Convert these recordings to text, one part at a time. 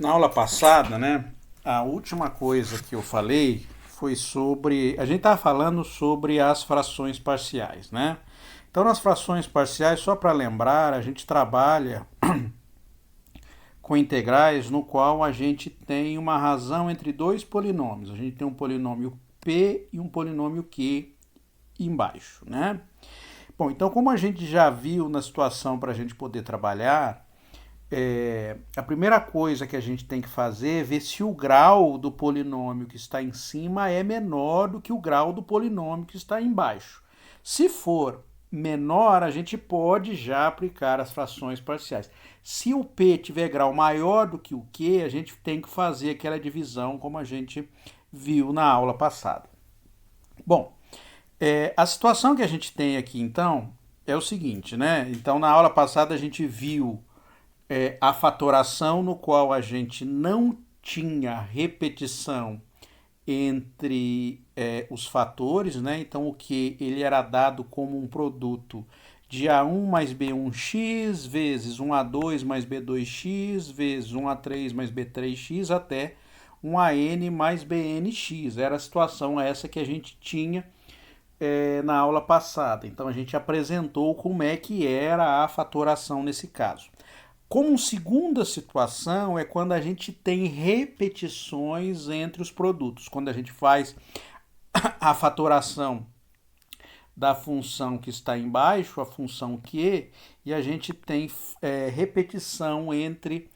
Na aula passada, né, a última coisa que eu falei foi sobre. A gente estava falando sobre as frações parciais, né? Então, nas frações parciais, só para lembrar, a gente trabalha com integrais no qual a gente tem uma razão entre dois polinômios. A gente tem um polinômio p e um polinômio q embaixo, né? Bom, então, como a gente já viu na situação para a gente poder trabalhar, a primeira coisa que a gente tem que fazer é ver se o grau do polinômio que está em cima é menor do que o grau do polinômio que está embaixo. Se for menor, a gente pode já aplicar as frações parciais. Se o P tiver grau maior do que o Q, a gente tem que fazer aquela divisão como a gente viu na aula passada. Bom, a situação que a gente tem aqui então é o seguinte, né? Então na aula passada a gente viu a fatoração no qual a gente não tinha repetição entre os fatores, né? Então o que ele era dado como um produto de A1 mais B1x vezes 1A2 mais B2x vezes 1A3 mais B3x até 1AN mais BNX. Era a situação essa que a gente tinha na aula passada. Então a gente apresentou como é que era a fatoração nesse caso. Como segunda situação é quando a gente tem repetições entre os produtos, quando a gente faz a fatoração da função que está embaixo, a função Q, e a gente tem repetição entre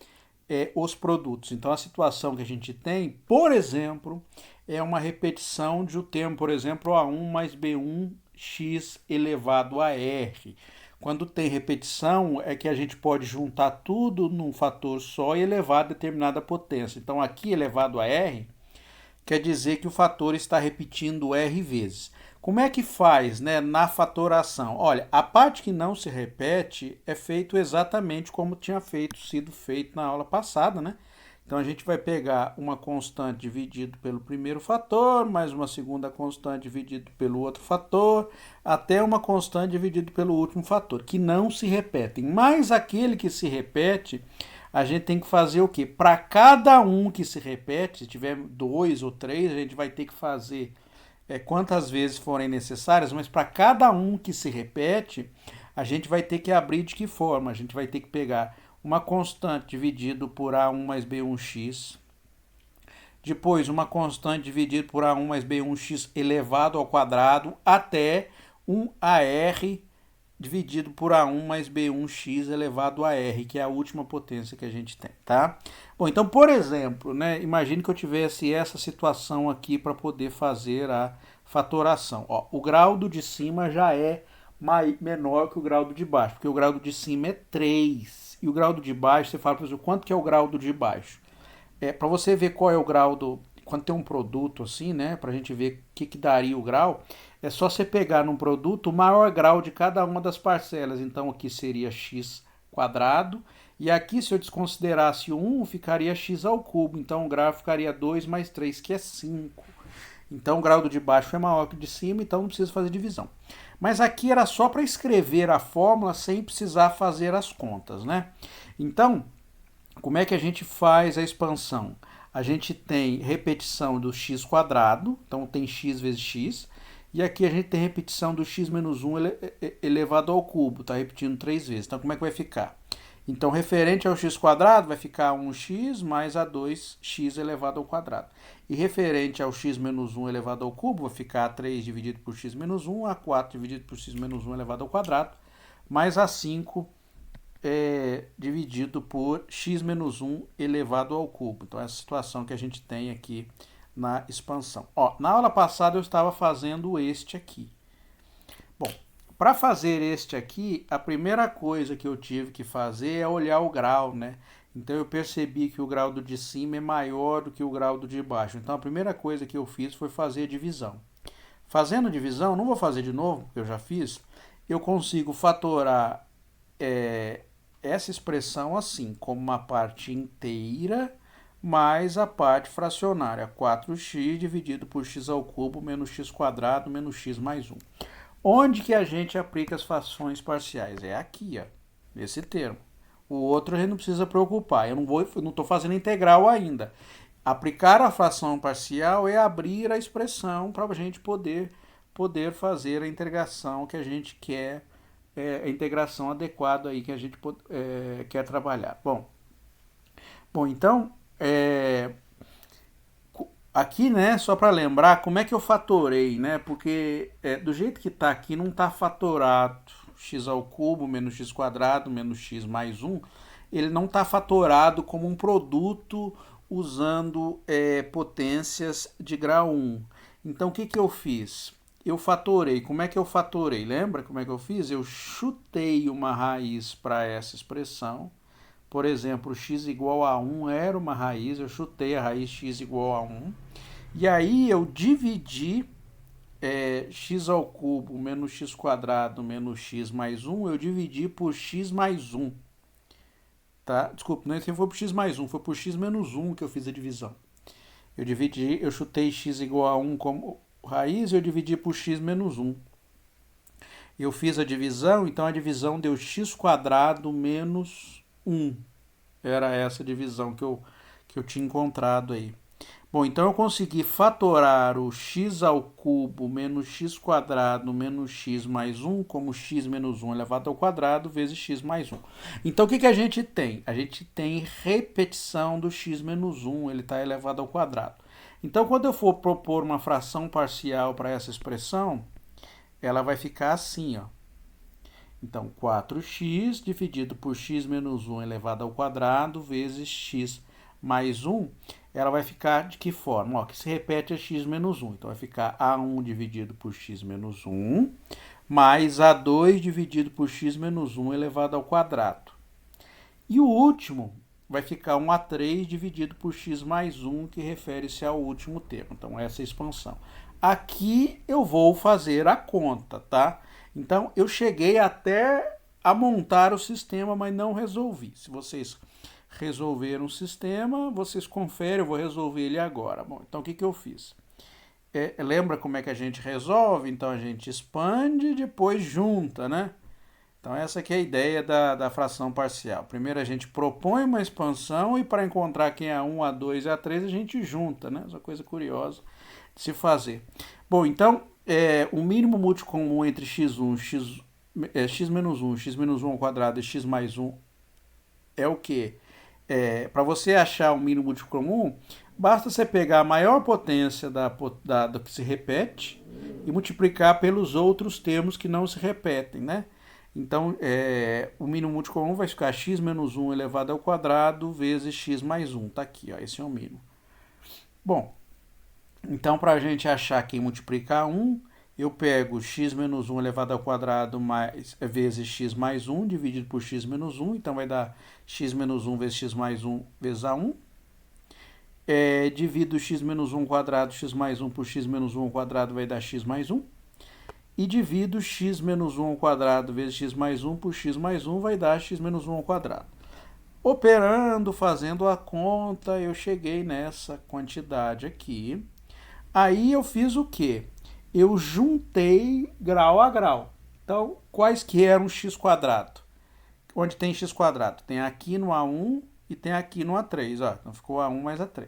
os produtos. Então a situação que a gente tem, por exemplo, é uma repetição de o termo, por exemplo, A1 mais B1x elevado a R. Quando tem repetição, é que a gente pode juntar tudo num fator só e elevar a determinada potência. Então, aqui elevado a R, quer dizer que o fator está repetindo R vezes. Como é que faz, né, na fatoração? Olha, a parte que não se repete é feito exatamente como tinha sido feito na aula passada, né? Então a gente vai pegar uma constante dividido pelo primeiro fator, mais uma segunda constante dividido pelo outro fator, até uma constante dividido pelo último fator, que não se repetem. Mas aquele que se repete, a gente tem que fazer o quê? Para cada um que se repete, se tiver dois ou três, a gente vai ter que fazer quantas vezes forem necessárias, mas para cada um que se repete, a gente vai ter que abrir de que forma? A gente vai ter que pegar uma constante dividido por A1 mais B1x, depois uma constante dividido por A1 mais B1x elevado ao quadrado, até um AR dividido por A1 mais B1x elevado a R, que é a última potência que a gente tem, tá? Bom, então, por exemplo, né, imagine que eu tivesse essa situação aqui para poder fazer a fatoração. Ó, o grau do de cima já é menor que o grau do de baixo, porque o grau do de cima é 3. E o grau do de baixo, você fala, por exemplo, quanto que é o grau do de baixo? Para você ver qual é o grau do... Quando tem um produto assim, né, para a gente ver o que daria o grau, é só você pegar num produto o maior grau de cada uma das parcelas. Então aqui seria x quadrado, e aqui se eu desconsiderasse o 1, ficaria x ao cubo. Então o grau ficaria 2 mais 3, que é 5. Então o grau do de baixo é maior que o de cima, então não precisa fazer divisão. Mas aqui era só para escrever a fórmula sem precisar fazer as contas, né? Então, como é que a gente faz a expansão? A gente tem repetição do x quadrado, então tem x vezes x, e aqui a gente tem repetição do x menos 1 elevado ao cubo, está repetindo 3 vezes. Então como é que vai ficar? Então referente ao x quadrado vai ficar 1x mais a 2x elevado ao quadrado. E referente ao x menos 1 elevado ao cubo vai ficar 3 dividido por x menos 1, a 4 dividido por x menos 1 elevado ao quadrado, mais a 5 dividido por x menos 1 elevado ao cubo. Então, essa situação que a gente tem aqui na expansão. Ó, na aula passada eu estava fazendo este aqui. Bom, para fazer este aqui, a primeira coisa que eu tive que fazer é olhar o grau, né? Então, eu percebi que o grau do de cima é maior do que o grau do de baixo. Então, a primeira coisa que eu fiz foi fazer a divisão. Fazendo divisão, não vou fazer de novo, porque eu já fiz, eu consigo fatorar essa expressão assim, como uma parte inteira mais a parte fracionária, 4x dividido por x ao cubo menos x quadrado menos x mais 1. Onde que a gente aplica as frações parciais? É aqui, ó, nesse termo. O outro a gente não precisa preocupar. Eu não estou fazendo integral ainda. Aplicar a fração parcial é abrir a expressão para a gente poder fazer a integração que a gente quer, a integração adequada aí que a gente quer trabalhar. Bom, então, aqui, né, só para lembrar como é que eu fatorei, né, porque do jeito que está aqui não está fatorado x ao cubo menos x quadrado menos x mais 1, ele não está fatorado como um produto usando potências de grau 1. Então, o que eu fiz? Eu fatorei. Como é que eu fatorei? Lembra como é que eu fiz? Eu chutei uma raiz para essa expressão. Por exemplo, x igual a 1 era uma raiz, eu chutei a raiz x igual a 1. E aí eu dividi x ao cubo menos x quadrado menos x mais 1, eu dividi por x mais 1. Tá? Desculpa, não foi por x mais 1, foi por x menos 1 que eu fiz a divisão. Eu chutei x igual a 1 como raiz e eu dividi por x menos 1. Eu fiz a divisão, então a divisão deu x quadrado menos 1. Era essa divisão que eu tinha encontrado aí. Bom, então eu consegui fatorar o x ao cubo menos x quadrado menos x mais 1 como x menos 1 elevado ao quadrado vezes x mais 1. Então o que a gente tem? A gente tem repetição do x menos 1, ele está elevado ao quadrado. Então quando eu for propor uma fração parcial para essa expressão, ela vai ficar assim, ó. Então 4x dividido por x menos 1 elevado ao quadrado vezes x mais 1, ela vai ficar de que forma? Ó, que se repete é x menos 1. Então vai ficar A1 dividido por x menos 1 mais A2 dividido por x menos 1 elevado ao quadrado. E o último vai ficar um A3 dividido por x mais 1, que refere-se ao último termo. Então essa é a expansão. Aqui eu vou fazer a conta, tá? Então eu cheguei até a montar o sistema, mas não resolvi. Se vocês resolveram o sistema, vocês conferem, eu vou resolver ele agora. Bom, então o que eu fiz? Lembra como é que a gente resolve? Então a gente expande e depois junta, né? Então essa aqui é a ideia da fração parcial. Primeiro a gente propõe uma expansão e para encontrar quem é A1, A2 e A3 a gente junta, né? Essa coisa curiosa de se fazer. Bom, então o mínimo múltiplo comum entre x1, x menos 1, x menos 1 ao quadrado e x mais 1 é o quê? Para você achar o mínimo múltiplo comum, basta você pegar a maior potência do que se repete e multiplicar pelos outros termos que não se repetem, né? Então, o mínimo múltiplo comum vai ficar x menos 1 elevado ao quadrado vezes x mais 1. Tá aqui, ó, esse é o mínimo. Bom, então para a gente achar quem multiplicar 1, eu pego x menos 1 elevado ao quadrado vezes x mais 1 dividido por x menos 1. Então vai dar x menos 1 vezes x mais 1 vezes A1. Divido x menos 1 ao quadrado, x mais 1 por x menos 1 ao quadrado vai dar x mais 1. E divido x menos 1 ao quadrado vezes x mais 1 por x mais 1 vai dar x menos 1 ao quadrado. Operando, fazendo a conta, eu cheguei nessa quantidade aqui. Aí eu fiz o quê? Eu juntei grau a grau. Então, quais que eram x quadrado? Onde tem x quadrado? Tem aqui no A1 e tem aqui no A3. Ó. Então, ficou A1 mais A3.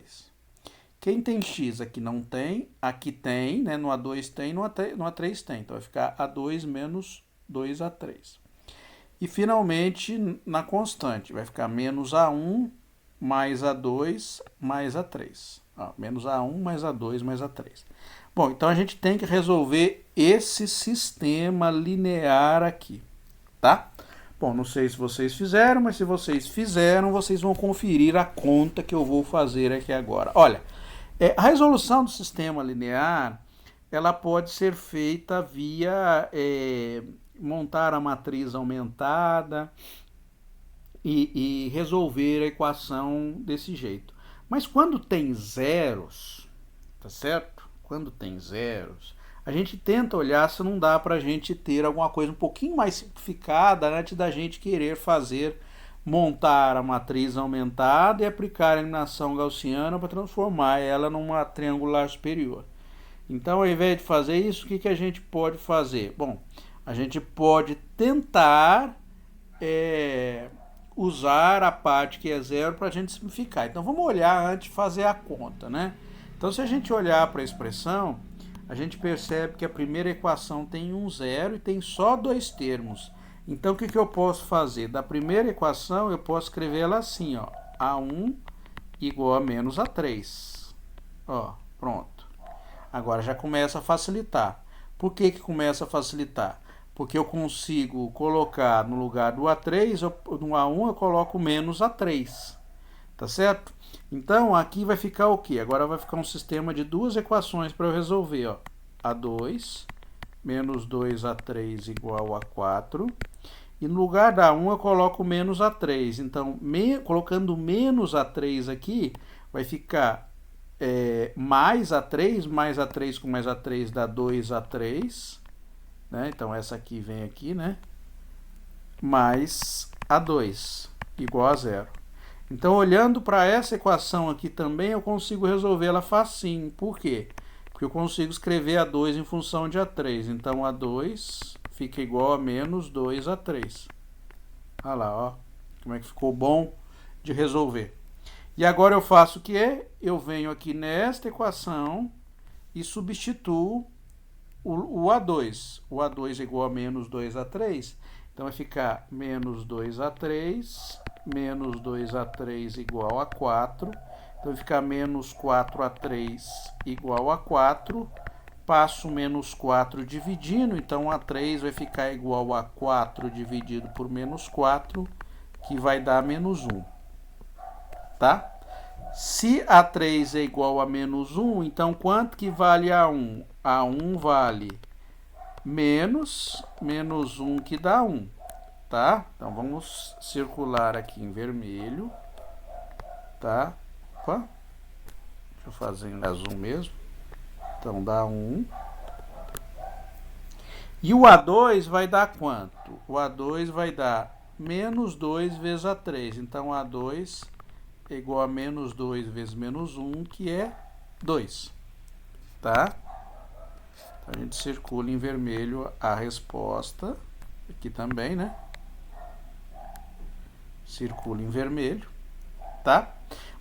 Quem tem x aqui não tem, aqui tem, né? No A2 tem, no A3 tem. Então, vai ficar A2 menos 2A3. E, finalmente, na constante, vai ficar menos A1 mais A2 mais A3. Ó, menos A1 mais A2 mais A3. Bom, então a gente tem que resolver esse sistema linear aqui, tá? Bom, não sei se vocês fizeram, mas se vocês fizeram, vocês vão conferir a conta que eu vou fazer aqui agora. Olha, a resolução do sistema linear, ela pode ser feita via montar a matriz aumentada e resolver a equação desse jeito. Mas quando tem zeros, tá certo? Quando tem zeros, a gente tenta olhar se não dá para a gente ter alguma coisa um pouquinho mais simplificada antes da gente querer montar a matriz aumentada e aplicar a eliminação gaussiana para transformar ela numa triangular superior. Então, ao invés de fazer isso, o que a gente pode fazer? Bom, a gente pode tentar usar a parte que é zero para a gente simplificar. Então vamos olhar antes de fazer a conta, né? Então se a gente olhar para a expressão, a gente percebe que a primeira equação tem um zero e tem só dois termos. Então o que eu posso fazer? Da primeira equação eu posso escrever ela assim, ó, A1 igual a menos A3. Ó, pronto. Agora já começa a facilitar. Por que começa a facilitar? Porque eu consigo colocar no lugar do A3, no A1 eu coloco menos A3. Tá certo? Então aqui vai ficar o quê? Agora vai ficar um sistema de duas equações para eu resolver. Ó. A2 menos 2A3 igual a 4. E no lugar da 1 eu coloco menos A3. Então, colocando menos A3 aqui, vai ficar mais A3 com mais A3 dá 2A3. Né? Então, essa aqui vem aqui, né? Mais A2 igual a zero. Então, olhando para essa equação aqui também, eu consigo resolvê-la facinho. Por quê? Porque eu consigo escrever A2 em função de A3. Então, A2 fica igual a menos 2A3. Olha lá, ó. Como é que ficou bom de resolver. E agora eu faço o que? Eu venho aqui nesta equação e substituo o A2. O A2 é igual a menos 2A3. Então, vai ficar menos 2A3, menos 2A3 igual a 4. Então, vai ficar menos 4A3 igual a 4. Passo menos 4 dividindo, então A3 vai ficar igual a 4 dividido por menos 4, que vai dar menos 1. Tá? Se A3 é igual a menos 1, então quanto que vale A1? A1 vale menos 1, que dá 1. Tá? Então vamos circular aqui em vermelho. Tá? Opa. Deixa eu fazer em azul mesmo. Então dá 1. E o A2 vai dar quanto? O A2 vai dar menos 2 vezes A3. Então A2 é igual a menos 2 vezes menos 1, que é 2. Tá? Então a gente circula em vermelho a resposta. Aqui também, né? Circula em vermelho. Tá?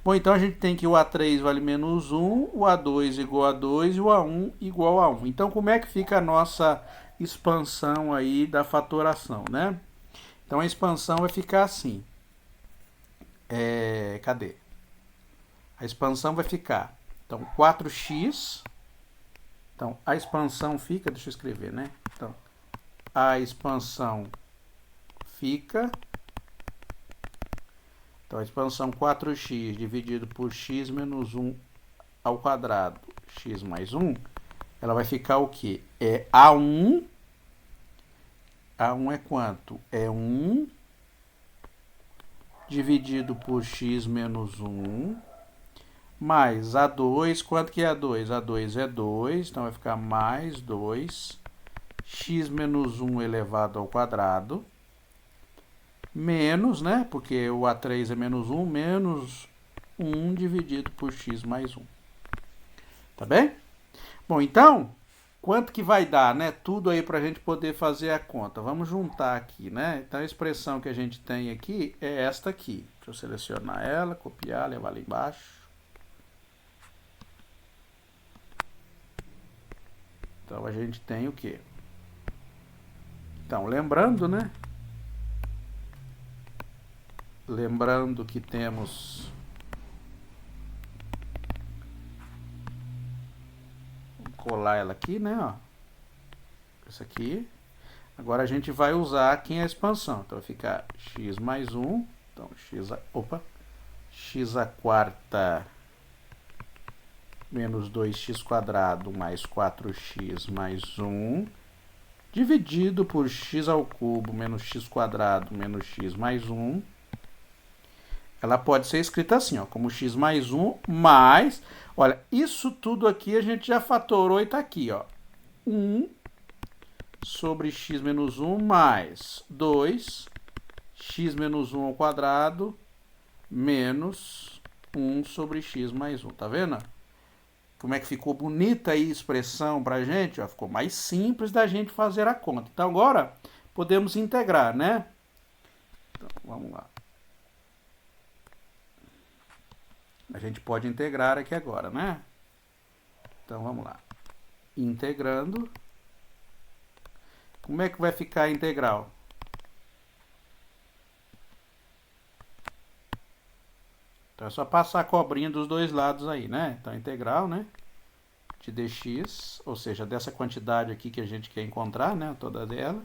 Bom, então a gente tem que o A3 vale menos 1, o A2 igual a 2 e o A1 igual a 1. Então, como é que fica a nossa expansão aí da fatoração, né? Então, a expansão vai ficar assim. Cadê? A expansão vai ficar, então, 4x. Então, a expansão fica, deixa eu escrever, né? Então, a expansão fica... Então, a expansão 4x dividido por x menos 1 ao quadrado, x mais 1, ela vai ficar o quê? É A1. A1 é quanto? É 1 dividido por x menos 1, mais A2. Quanto que é A2? A2 é 2, então vai ficar mais 2, x menos 1 elevado ao quadrado, menos, né? Porque o A3 é menos 1, menos 1 dividido por x mais 1. Tá bem? Bom, então, quanto que vai dar, né? Tudo aí para a gente poder fazer a conta. Vamos juntar aqui, né? Então, a expressão que a gente tem aqui é esta aqui. Deixa eu selecionar ela, copiar, levar lá embaixo. Então, a gente tem o quê? Então, lembrando, né? Lembrando que temos... Vou colar ela aqui, né? Ó. Essa aqui. Agora a gente vai usar aqui a expansão. Então vai ficar x mais 1. Então x a quarta menos 2x quadrado mais 4x mais 1. Dividido por x ao cubo menos x quadrado menos x mais 1. Ela pode ser escrita assim, ó, como x mais 1 mais... Olha, isso tudo aqui a gente já fatorou e está aqui, ó. 1 sobre x menos 1 mais 2, x menos 1 ao quadrado, menos 1 sobre x mais 1. Tá vendo? Como é que ficou bonita aí a expressão para a gente? Ó, ficou mais simples da gente fazer a conta. Então, agora, podemos integrar, né? Então, vamos lá. A gente pode integrar aqui agora, né? Então, vamos lá. Integrando. Como é que vai ficar a integral? Então, é só passar a cobrinha dos dois lados aí, né? Então, integral, né? De dx, ou seja, dessa quantidade aqui que a gente quer encontrar, né? Toda dela.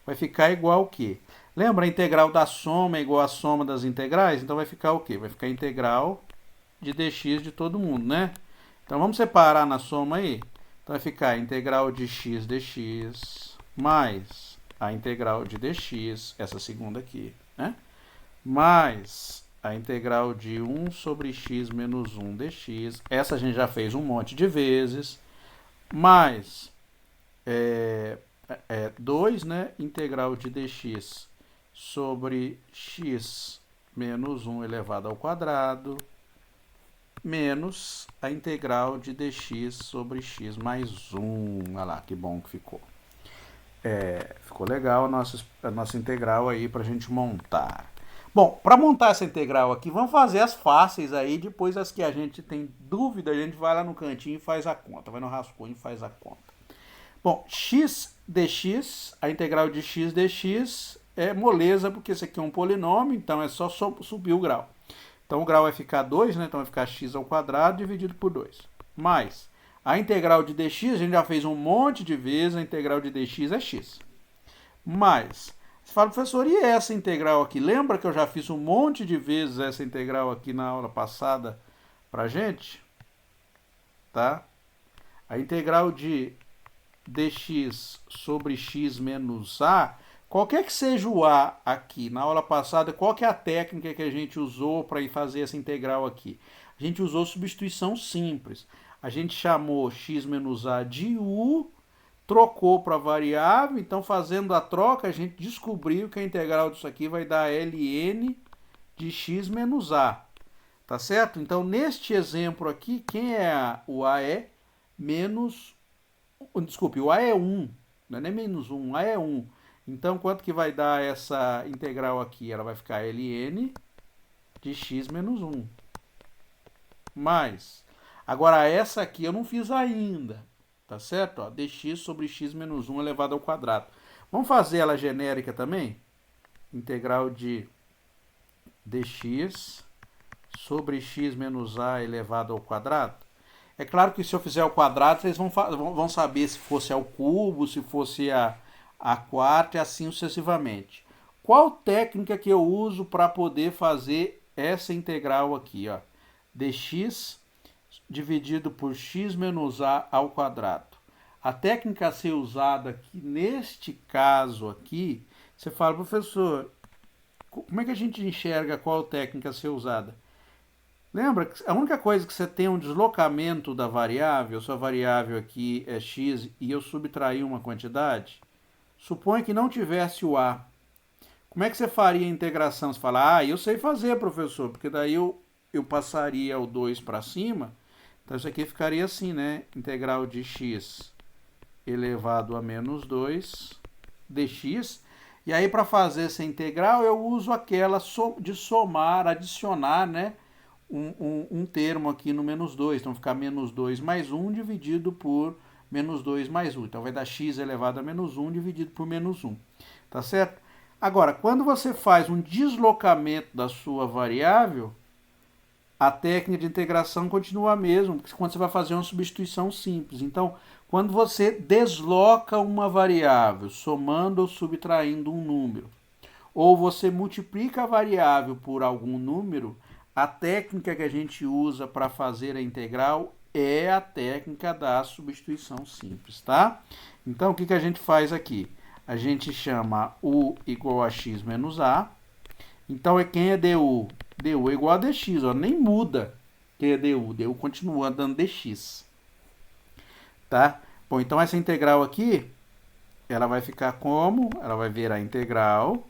Vai ficar igual o quê? Lembra, a integral da soma é igual à soma das integrais? Então, vai ficar o quê? Vai ficar a integral de dx de todo mundo, né? Então, vamos separar na soma aí. Então, vai ficar a integral de x dx mais a integral de dx, essa segunda aqui, né? Mais a integral de 1 sobre x menos 1 dx. Essa a gente já fez um monte de vezes. Mais 2, né? Integral de dx sobre x menos 1 elevado ao quadrado, menos a integral de dx sobre x mais 1. Olha lá, que bom que ficou. Ficou legal a nossa integral aí para a gente montar. Bom, para montar essa integral aqui, vamos fazer as fáceis aí, depois as que a gente tem dúvida, a gente vai lá no cantinho e faz a conta, vai no rascunho e faz a conta. Bom, x dx, a integral de x dx é moleza, porque esse aqui é um polinômio, então é só subir o grau. Então o grau vai ficar 2, né? Então vai ficar x ao quadrado dividido por 2. Mais a integral de dx, a gente já fez um monte de vezes, a integral de dx é x. Mais, você fala, professor, e essa integral aqui? Lembra que eu já fiz um monte de vezes essa integral aqui na aula passada pra gente? Tá? A integral de dx sobre x menos a, qualquer que seja o a aqui, na aula passada, qual que é a técnica que a gente usou para ir fazer essa integral aqui? A gente usou substituição simples. A gente chamou x menos a de u, trocou para a variável, então fazendo a troca a gente descobriu que a integral disso aqui vai dar ln de x menos a. Tá certo? Então neste exemplo aqui, quem é o a é menos... Desculpe, o a é 1, não é nem menos 1, o a é 1. Então quanto que vai dar essa integral aqui? Ela vai ficar ln de x menos 1. Mais... Agora, essa aqui eu não fiz ainda, tá certo? Ó, dx sobre x menos 1 elevado ao quadrado. Vamos fazer ela genérica também? Integral de dx sobre x menos a elevado ao quadrado. É claro que se eu fizer ao quadrado, vocês vão saber se fosse ao cubo, se fosse a quarta e assim sucessivamente. Qual técnica que eu uso para poder fazer essa integral aqui? Ó? Dx dividido por x menos a ao quadrado. A técnica a ser usada aqui, neste caso aqui, você fala, professor, como é que a gente enxerga qual técnica a ser usada? Lembra que a única coisa que você tem um deslocamento da variável, sua variável aqui é x e eu subtraí uma quantidade, suponha que não tivesse o a. Como é que você faria a integração? Você fala, eu sei fazer, professor, porque daí eu passaria o 2 para cima. Então, isso aqui ficaria assim, né? Integral de x elevado a menos 2 dx. E aí, para fazer essa integral, eu uso aquela de somar, adicionar, né? Um termo aqui no menos 2. Então, ficar menos 2 mais 1 dividido por menos 2 mais 1. Então, vai dar x elevado a menos 1 dividido por menos 1. Tá certo? Agora, quando você faz um deslocamento da sua variável, a técnica de integração continua a mesma, quando você vai fazer uma substituição simples. Então, quando você desloca uma variável, somando ou subtraindo um número, ou você multiplica a variável por algum número, a técnica que a gente usa para fazer a integral é a técnica da substituição simples, tá? Então, o que a gente faz aqui? A gente chama u igual a x menos a. Então, quem é du? du é igual a dx, ó, nem muda que é du. du continua dando dx. Tá? Bom, então essa integral aqui, ela vai ficar como? Ela vai virar integral.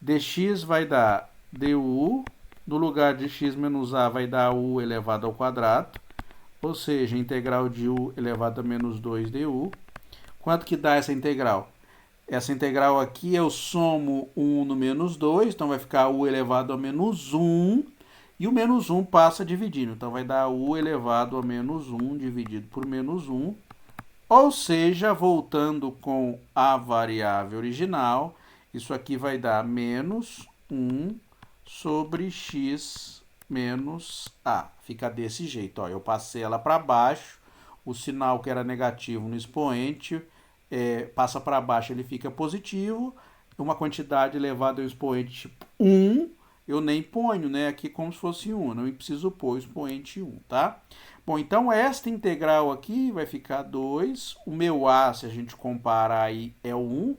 dx vai dar du, no lugar de x menos a vai dar u elevado ao quadrado, ou seja, integral de u elevado a menos 2 du. Quanto que dá essa integral? Essa integral aqui eu somo 1 no menos 2, então vai ficar u elevado a menos 1. E o menos 1 passa dividindo. Então, vai dar u elevado a menos 1 dividido por menos 1. Ou seja, voltando com a variável original, isso aqui vai dar menos 1 sobre x menos a. Fica desse jeito. Ó. Eu passei ela para baixo, o sinal que era negativo no expoente passa para baixo, ele fica positivo. Uma quantidade elevada ao expoente tipo 1, eu nem ponho, né? Aqui como se fosse 1, não preciso pôr o expoente 1, tá? Bom, então esta integral aqui vai ficar 2. O meu a, se a gente comparar aí, é 1.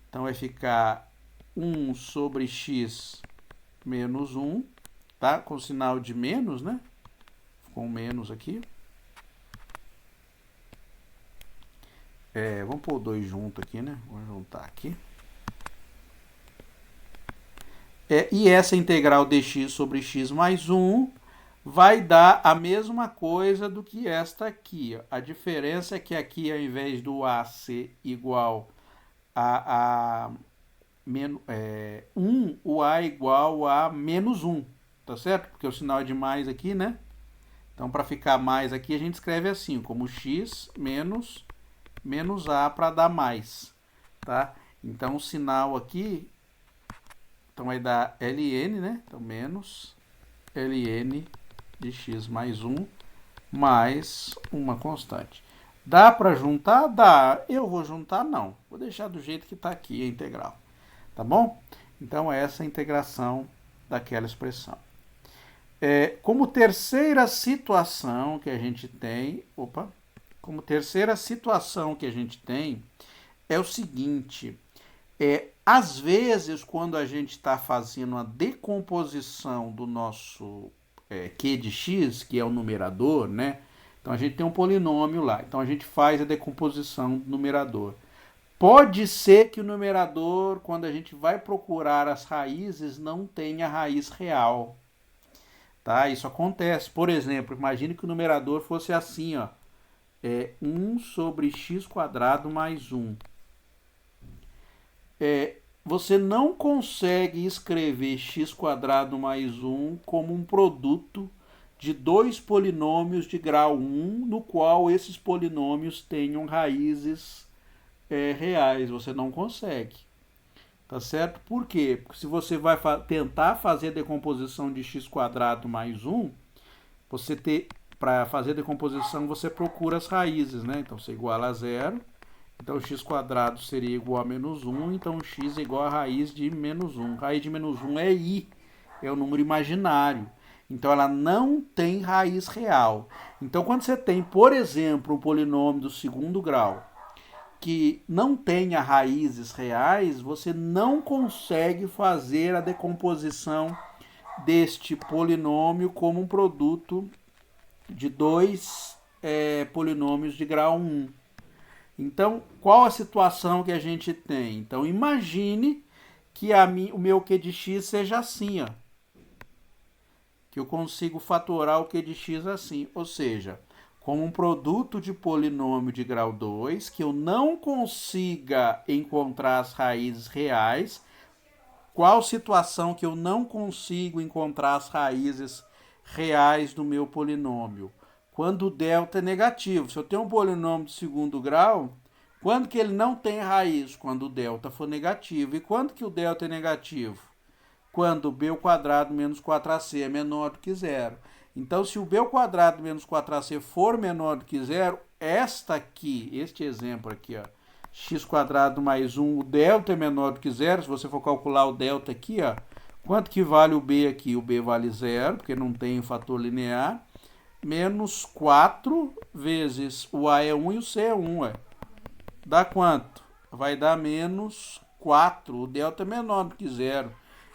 Então vai ficar 1 sobre x menos 1, tá? Com sinal de menos, né? Ficou um menos aqui. Vamos pôr 2 junto aqui, né? Vamos juntar aqui. E essa integral dx sobre x mais 1 vai dar a mesma coisa do que esta aqui. Ó. A diferença é que aqui, ao invés do a ser igual a 1, o a é igual a menos 1, tá certo? Porque o sinal é de mais aqui, né? Então, para ficar mais aqui, a gente escreve assim, como x menos a para dar mais, tá? Então, o sinal aqui, então vai dar ln, né? Então, menos ln de x mais 1 mais uma constante. Dá para juntar? Dá. Eu vou juntar? Não. Vou deixar do jeito que está aqui a integral. Tá bom? Então, essa é a integração daquela expressão. Como terceira situação que a gente tem... é o seguinte... às vezes, quando a gente está fazendo a decomposição do nosso q de x, que é o numerador, né? Então, a gente tem um polinômio lá. Então, a gente faz a decomposição do numerador. Pode ser que o numerador, quando a gente vai procurar as raízes, não tenha raiz real. Tá? Isso acontece. Por exemplo, imagine que o numerador fosse assim, ó. 1 sobre x quadrado mais 1. Você não consegue escrever x quadrado mais 1 como um produto de dois polinômios de grau 1, no qual esses polinômios tenham raízes reais. Você não consegue. Tá certo? Por quê? Porque se você vai tentar fazer a decomposição de x quadrado mais 1, para fazer a decomposição, você procura as raízes, né? Então, você iguala a 0. Então, x quadrado seria igual a menos 1. Então, x é igual a raiz de menos 1. Raiz de menos 1 é i. É o número imaginário. Então, ela não tem raiz real. Então, quando você tem, por exemplo, um polinômio do segundo grau que não tenha raízes reais, você não consegue fazer a decomposição deste polinômio como um produto de dois polinômios de grau 1. Então, qual a situação que a gente tem? Então, imagine que o meu q de x seja assim, ó. Que eu consigo fatorar o q de x assim, ou seja, como um produto de polinômio de grau 2, que eu não consiga encontrar as raízes reais. Qual situação que eu não consigo encontrar as raízes reais do meu polinômio? Quando o delta é negativo. Se eu tenho um polinômio de segundo grau, quando que ele não tem raiz? Quando o delta for negativo. E quando que o delta é negativo? Quando b ao quadrado menos 4ac é menor do que zero. Então, se o b ao quadrado menos 4ac for menor do que zero, este exemplo aqui, ó, x quadrado mais 1, o delta é menor do que zero. Se você for calcular o delta aqui, ó, quanto que vale o b aqui? O b vale zero, porque não tem o fator linear. Menos 4 vezes o a é 1 e o c é 1. Dá quanto? Vai dar menos 4. O delta é menor do que zero.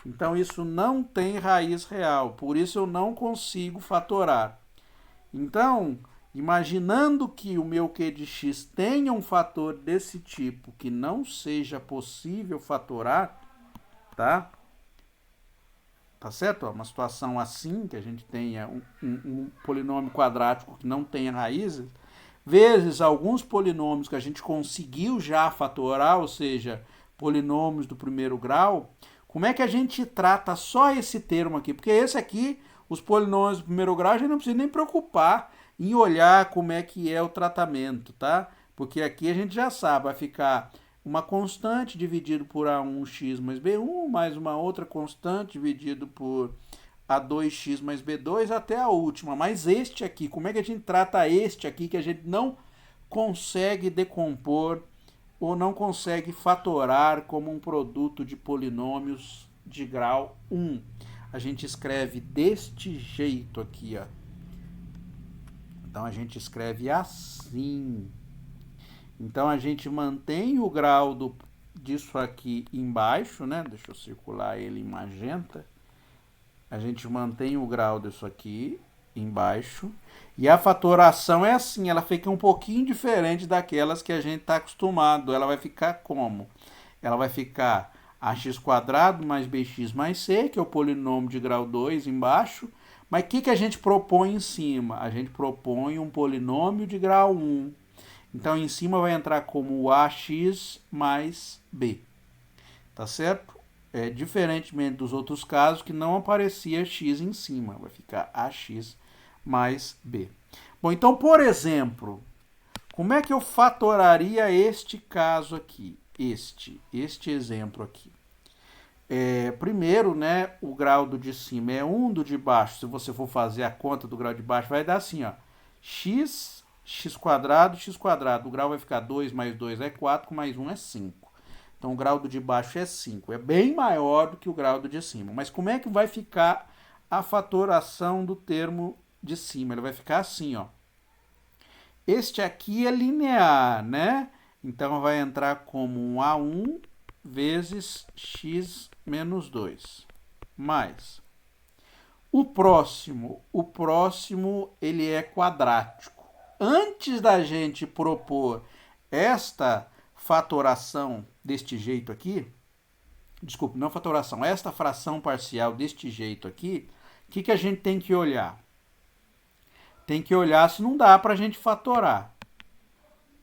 Então, isso não tem raiz real. Por isso, eu não consigo fatorar. Então, imaginando que o meu q de x tenha um fator desse tipo que não seja possível fatorar, tá? Tá certo? Uma situação assim, que a gente tenha um polinômio quadrático que não tenha raízes, vezes alguns polinômios que a gente conseguiu já fatorar, ou seja, polinômios do primeiro grau. Como é que a gente trata só esse termo aqui? Porque esse aqui, os polinômios do primeiro grau a gente não precisa nem preocupar em olhar como é que é o tratamento, tá? Porque aqui a gente já sabe, vai ficar uma constante dividido por A1x mais B1, mais uma outra constante dividido por A2x mais B2 até a última. Mas este aqui, como é que a gente trata este aqui que a gente não consegue decompor ou não consegue fatorar como um produto de polinômios de grau 1? A gente escreve deste jeito aqui, ó. Então a gente escreve assim. Então a gente mantém o grau disso aqui embaixo, né? Deixa eu circular ele em magenta. A gente mantém o grau disso aqui embaixo. E a fatoração é assim, ela fica um pouquinho diferente daquelas que a gente está acostumado. Ela vai ficar como? Ela vai ficar ax² mais bx mais c, que é o polinômio de grau 2 embaixo. Mas o que a gente propõe em cima? A gente propõe um polinômio de grau 1. Então, em cima vai entrar como ax mais b. Tá certo? Diferentemente dos outros casos, que não aparecia x em cima. Vai ficar ax mais b. Bom, então, por exemplo, como é que eu fatoraria este caso aqui? Este exemplo aqui. Primeiro, né, o grau do de cima é 1, do de baixo, se você for fazer a conta do grau de baixo, vai dar assim, ó, x quadrado, x quadrado. O grau vai ficar 2 mais 2 é 4, mais 1 é 5. Então, o grau do de baixo é 5. É bem maior do que o grau do de cima. Mas como é que vai ficar a fatoração do termo de cima? Ele vai ficar assim, ó. Este aqui é linear, né? Então, vai entrar como um A1 vezes x menos 2. Mais. O próximo ele é quadrático. Antes da gente propor esta fatoração deste jeito aqui, desculpe, não fatoração, esta fração parcial deste jeito aqui, o que a gente tem que olhar? Tem que olhar se não dá para a gente fatorar.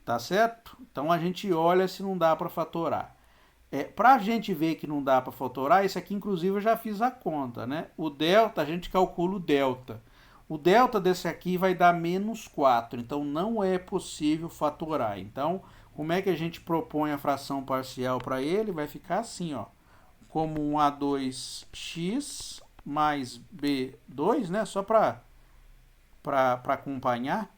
Tá certo? Então a gente olha se não dá para fatorar. Para a gente ver que não dá para fatorar, esse aqui inclusive eu já fiz a conta, né? O delta, a gente calcula o delta. O delta desse aqui vai dar menos 4, então não é possível fatorar. Então, como é que a gente propõe a fração parcial para ele? Vai ficar assim, ó, como um A2x mais B2, né? Só para acompanhar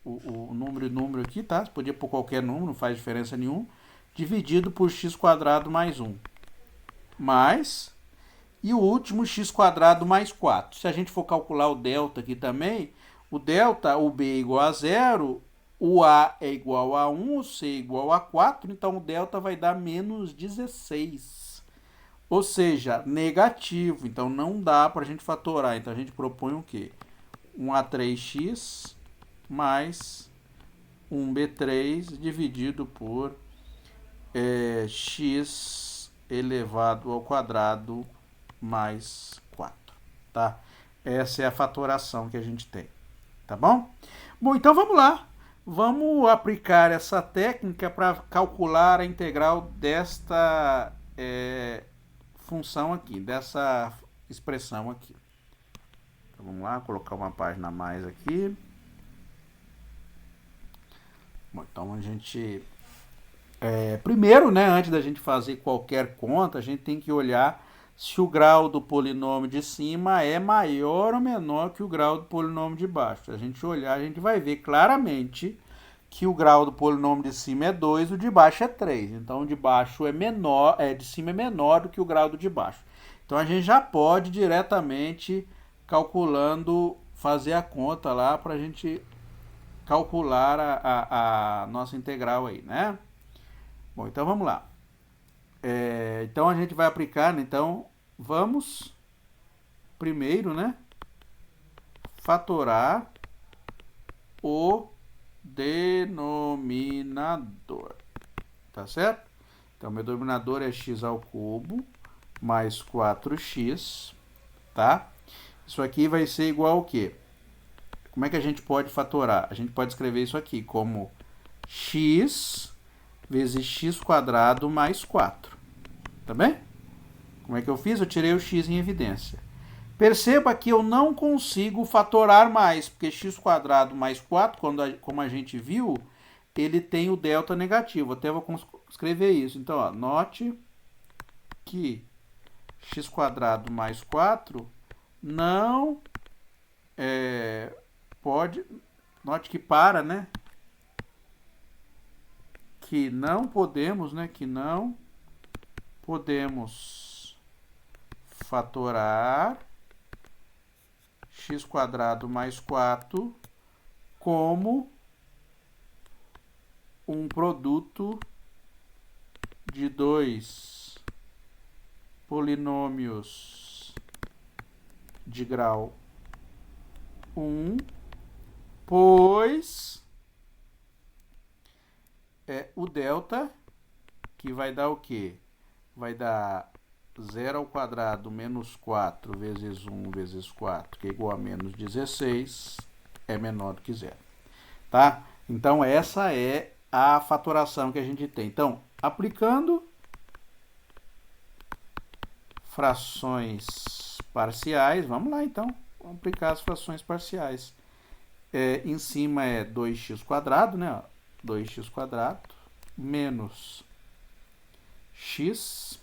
o número e número aqui, tá? Você podia pôr qualquer número, não faz diferença nenhuma. Dividido por x² mais 1. Mais... E o último, x² mais 4. Se a gente for calcular o delta aqui também, o delta, o b é igual a 0, o a é igual a 1, o c é igual a 4, então o delta vai dar menos 16. Ou seja, negativo. Então não dá para a gente fatorar. Então a gente propõe o quê? Um A3x mais um B3 dividido por x elevado ao quadrado mais 4, tá? Essa é a fatoração que a gente tem, tá bom? Bom, então vamos lá. Vamos aplicar essa técnica para calcular a integral desta função aqui, dessa expressão aqui. Então, vamos lá, colocar uma página a mais aqui. Bom, então a gente... primeiro, né, antes da gente fazer qualquer conta, a gente tem que olhar se o grau do polinômio de cima é maior ou menor que o grau do polinômio de baixo. Se a gente olhar, a gente vai ver claramente que o grau do polinômio de cima é 2, o de baixo é 3. Então, o de baixo é menor, de cima é menor do que o grau do de baixo. Então, a gente já pode diretamente calculando, fazer a conta lá para a gente calcular a nossa integral aí, né? Bom, então vamos lá. Então a gente vai aplicar, né? Então vamos primeiro, né, fatorar o denominador, tá certo? Então meu denominador é x ao cubo mais 4x, tá? Isso aqui vai ser igual ao quê? Como é que a gente pode fatorar? A gente pode escrever isso aqui como x vezes x² mais 4. Tá bem? Como é que eu fiz? Eu tirei o x em evidência. Perceba que eu não consigo fatorar mais, porque x² mais 4, como a gente viu, ele tem o delta negativo. Até vou escrever isso. Então, ó, note que x² mais 4 não pode... Note que para, né? Que não podemos, né? Que não podemos fatorar x² mais 4 como um produto de dois polinômios de grau 1, pois o delta, que vai dar o quê? Vai dar 0² menos 4 vezes 1 vezes 4, que é igual a menos 16, é menor do que zero. Tá? Então, essa é a fatoração que a gente tem. Então, aplicando frações parciais, vamos lá então, vamos aplicar as frações parciais. Em cima é 2x², né? 2x² menos x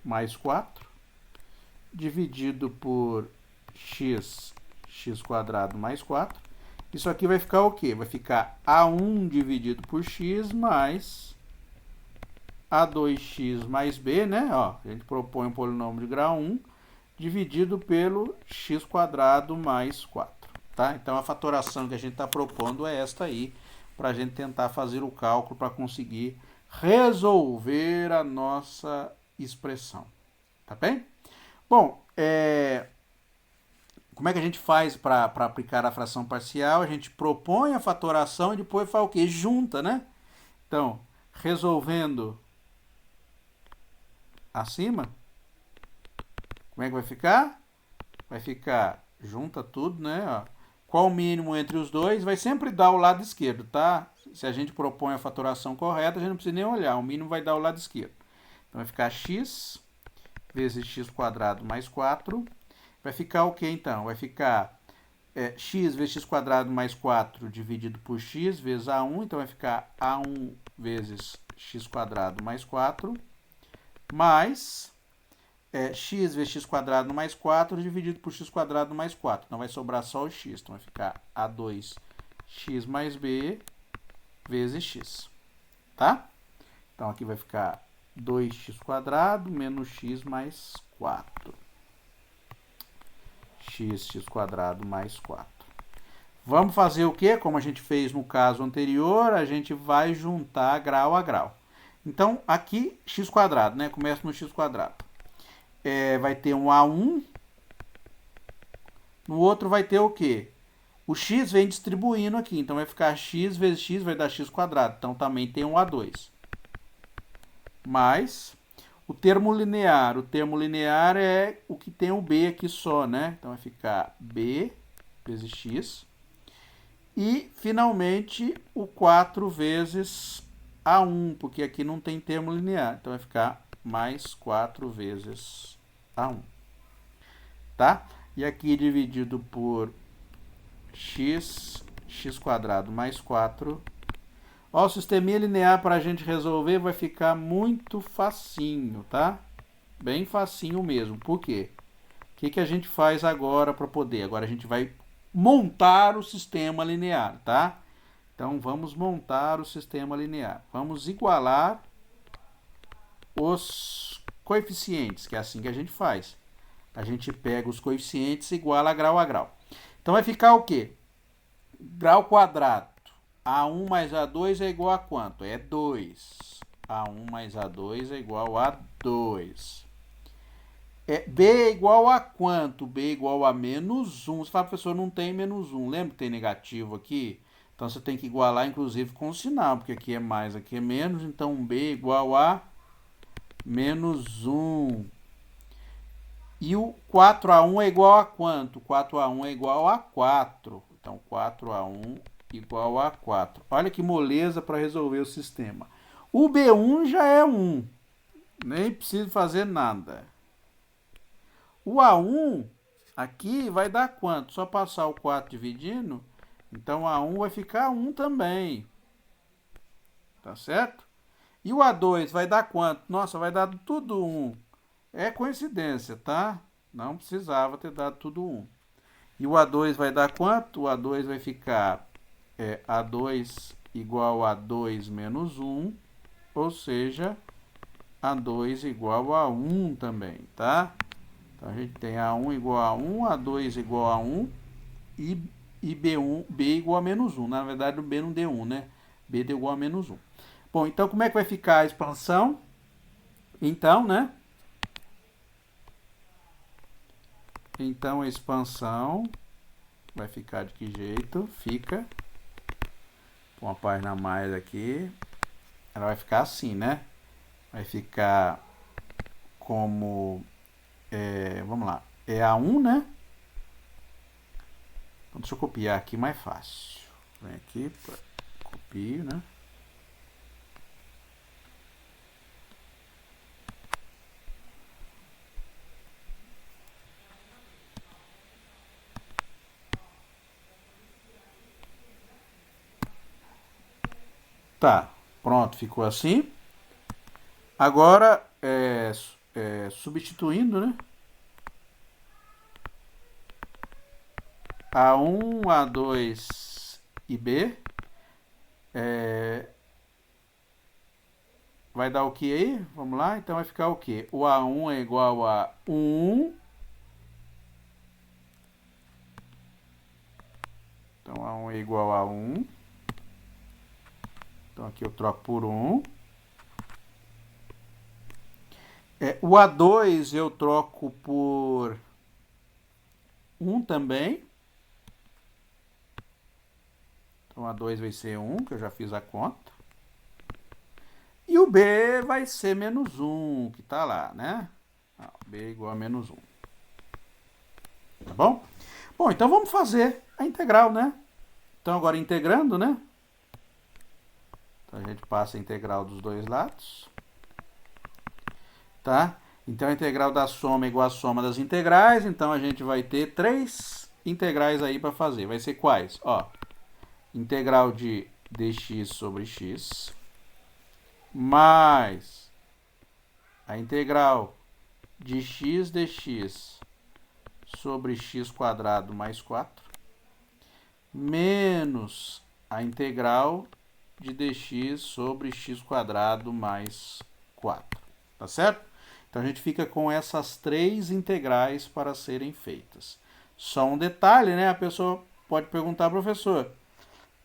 mais 4 dividido por x² mais 4. Isso aqui vai ficar o quê? Vai ficar A1 dividido por x mais A2x mais b, né? Ó, a gente propõe um polinômio de grau 1 dividido pelo x² mais 4. Tá? Então, a fatoração que a gente está propondo é esta aí, para a gente tentar fazer o cálculo para conseguir resolver a nossa expressão. Tá bem? Bom, como é que a gente faz para aplicar a fração parcial? A gente propõe a fatoração e depois faz o quê? Junta, né? Então, resolvendo acima, como é que vai ficar? Vai ficar, junta tudo, né? Ó. Qual o mínimo entre os dois? Vai sempre dar o lado esquerdo, tá? Se a gente propõe a fatoração correta, a gente não precisa nem olhar. O mínimo vai dar o lado esquerdo. Então, vai ficar x vezes x² mais 4. Vai ficar o que, então? Vai ficar x vezes x² mais 4 dividido por x vezes A1. Então, vai ficar A1 vezes x² mais 4. Mais x vezes x² mais 4 dividido por x² mais 4. Então, vai sobrar só o x. Então, vai ficar A2x mais b vezes x. Tá? Então, aqui vai ficar 2x² menos x mais 4. x² mais 4. Vamos fazer o quê? Como a gente fez no caso anterior, a gente vai juntar grau a grau. Então, aqui, x², né? Começa no x². Vai ter um A1. No outro vai ter o quê? O x vem distribuindo aqui. Então, vai ficar x vezes x, vai dar x². Então, também tem um A2. Mais o termo linear. O termo linear é o que tem o b aqui só, né? Então, vai ficar b vezes x. E, finalmente, o 4 vezes A1, porque aqui não tem termo linear. Então, vai ficar mais 4 vezes A1. Tá? E aqui dividido por x² mais 4. Ó, o sisteminha linear para a gente resolver vai ficar muito facinho, tá? Bem facinho mesmo. Por quê? O que a gente faz agora para poder? Agora a gente vai montar o sistema linear, tá? Então, vamos montar o sistema linear. Vamos igualar os coeficientes, que é assim que a gente faz. A gente pega os coeficientes e iguala grau a grau. Então, vai ficar o quê? Grau quadrado. A1 mais A2 é igual a quanto? É 2. A1 mais A2 é igual a 2. B é igual a quanto? B é igual a menos 1. Você fala, professor, não tem menos 1. Lembra que tem negativo aqui? Então, você tem que igualar, inclusive, com o sinal, porque aqui é mais, aqui é menos. Então, B é igual a menos 1. E o 4A1 é igual a quanto? 4A1 é igual a 4. Então, 4A1 igual a 4. Olha que moleza para resolver o sistema. O B1 já é 1. Nem preciso fazer nada. O A1 aqui vai dar quanto? Só passar o 4 dividindo, então A1 vai ficar 1 também. Tá certo? E o A2 vai dar quanto? Nossa, vai dar tudo 1. É coincidência, tá? Não precisava ter dado tudo 1. E o A2 vai dar quanto? O A2 vai ficar A2 igual a 2 menos 1, ou seja, A2 igual a 1 também, tá? Então a gente tem A1 igual a 1, A2 igual a 1 e B igual a menos 1. Na verdade, o B não deu 1, né? B deu igual a menos 1. Bom, então como é que vai ficar a expansão? Então, né? Então a expansão vai ficar de que jeito? Fica com uma página a mais aqui. Ela vai ficar assim, né? Vai ficar como... vamos lá. É A1, né? Então, deixa eu copiar aqui mais fácil. Vem aqui, copio, né? Tá, pronto, ficou assim. Agora, substituindo, né? A1, A2 e B. Vai dar o que aí? Vamos lá? Então vai ficar o que? O A1 é igual a 1. Então A1 é igual a 1. Então aqui eu troco por 1. O A2 eu troco por 1 também. Então A2 vai ser 1, que eu já fiz a conta. E o B vai ser menos 1, que está lá, né? B é igual a menos 1. Tá bom? Bom, então vamos fazer a integral, né? Então agora integrando, né? Então a gente passa a integral dos dois lados. Tá? Então a integral da soma é igual à soma das integrais. Então a gente vai ter 3 integrais aí para fazer. Vai ser quais? Ó, integral de dx sobre x mais a integral de x dx sobre x quadrado mais 4 menos a integral de dx sobre x quadrado mais 4. Tá certo? Então a gente fica com essas 3 integrais para serem feitas. Só um detalhe, né? A pessoa pode perguntar, professor,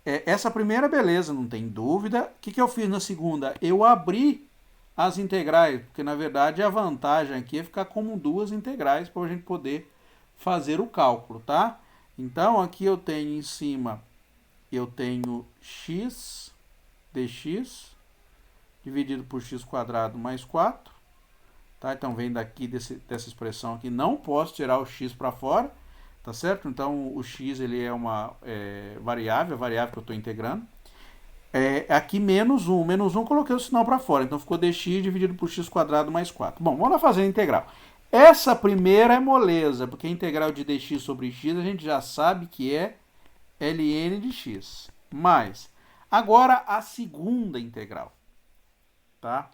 essa primeira, beleza, não tem dúvida. O que eu fiz na segunda? Eu abri as integrais, porque na verdade a vantagem aqui é ficar como 2 integrais para a gente poder fazer o cálculo, tá? Então aqui eu tenho em cima, eu tenho x dx dividido por x quadrado mais 4. Tá? Então vem daqui dessa expressão aqui, não posso tirar o x para fora. Tá certo? Então, o x ele é uma variável, a variável que eu estou integrando. Aqui menos 1. Menos 1 coloquei o sinal para fora. Então, ficou dx dividido por x quadrado mais 4. Bom, vamos lá fazer a integral. Essa primeira é moleza, porque a integral de dx sobre x a gente já sabe que é ln de x. Mas, agora a segunda integral. Tá?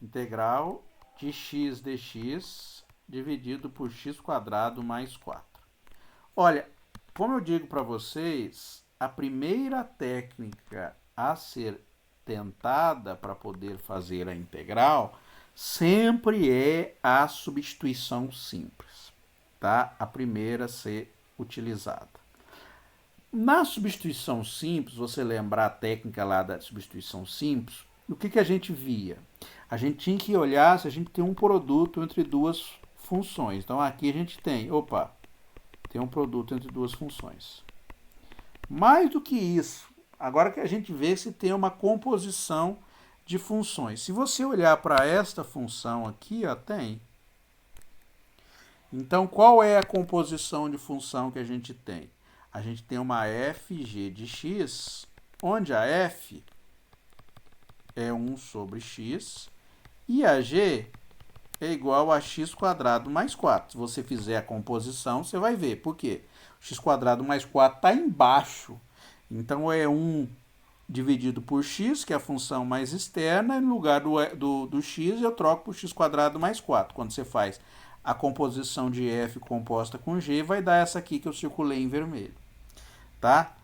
Integral de x dx dividido por x quadrado mais 4. Olha, como eu digo para vocês, a primeira técnica a ser tentada para poder fazer a integral sempre é a substituição simples, tá? A primeira a ser utilizada. Na substituição simples, você lembrar a técnica lá da substituição simples, o que a gente via? A gente tinha que olhar se a gente tem um produto entre duas funções. Então aqui a gente tem, tem um produto entre duas funções. Mais do que isso, agora que a gente vê se tem uma composição de funções. Se você olhar para esta função aqui, tem. Então qual é a composição de função que a gente tem? A gente tem uma fg de x, onde a f é 1 sobre x e a g é igual a x² mais 4. Se você fizer a composição, você vai ver. Por quê? O x² mais 4 está embaixo. Então, é 1 dividido por x, que é a função mais externa, e no lugar do x eu troco por x² mais 4. Quando você faz a composição de f composta com g, vai dar essa aqui que eu circulei em vermelho. Tá?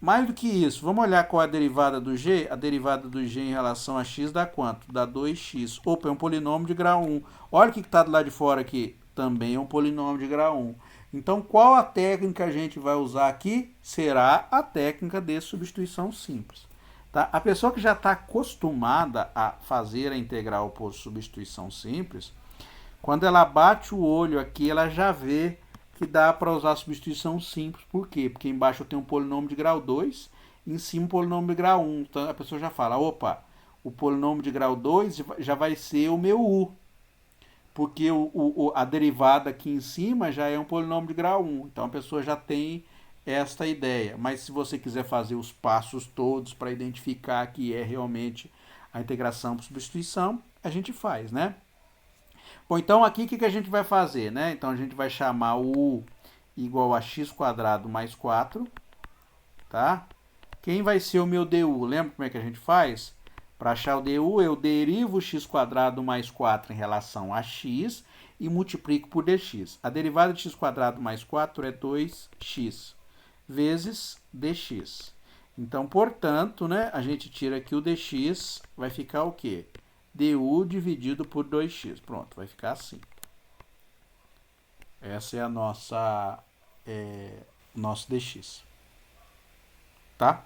Mais do que isso, vamos olhar qual é a derivada do g? A derivada do g em relação a x dá quanto? Dá 2x. Opa, é um polinômio de grau 1. Olha o que está do lado de fora aqui. Também é um polinômio de grau 1. Então, qual a técnica a gente vai usar aqui? Será a técnica de substituição simples. Tá? A pessoa que já está acostumada a fazer a integral por substituição simples, quando ela bate o olho aqui, ela já vê que dá para usar a substituição simples. Por quê? Porque embaixo eu tenho um polinômio de grau 2 e em cima um polinômio de grau 1. Então a pessoa já fala, opa, o polinômio de grau 2 já vai ser o meu u. Porque a derivada aqui em cima já é um polinômio de grau 1. Então a pessoa já tem esta ideia. Mas se você quiser fazer os passos todos para identificar que é realmente a integração por substituição, a gente faz, né? Bom, então aqui o que a gente vai fazer, né? Então a gente vai chamar o u igual a x² mais 4, tá? Quem vai ser o meu du? Lembra como é que a gente faz? Para achar o du, eu derivo o x² mais 4 em relação a x e multiplico por dx. A derivada de x² mais 4 é 2x vezes dx. Então, portanto, né, a gente tira aqui o dx, vai ficar o quê? Du dividido por 2x. Pronto, vai ficar assim. Essa é a nossa nosso dx. Tá?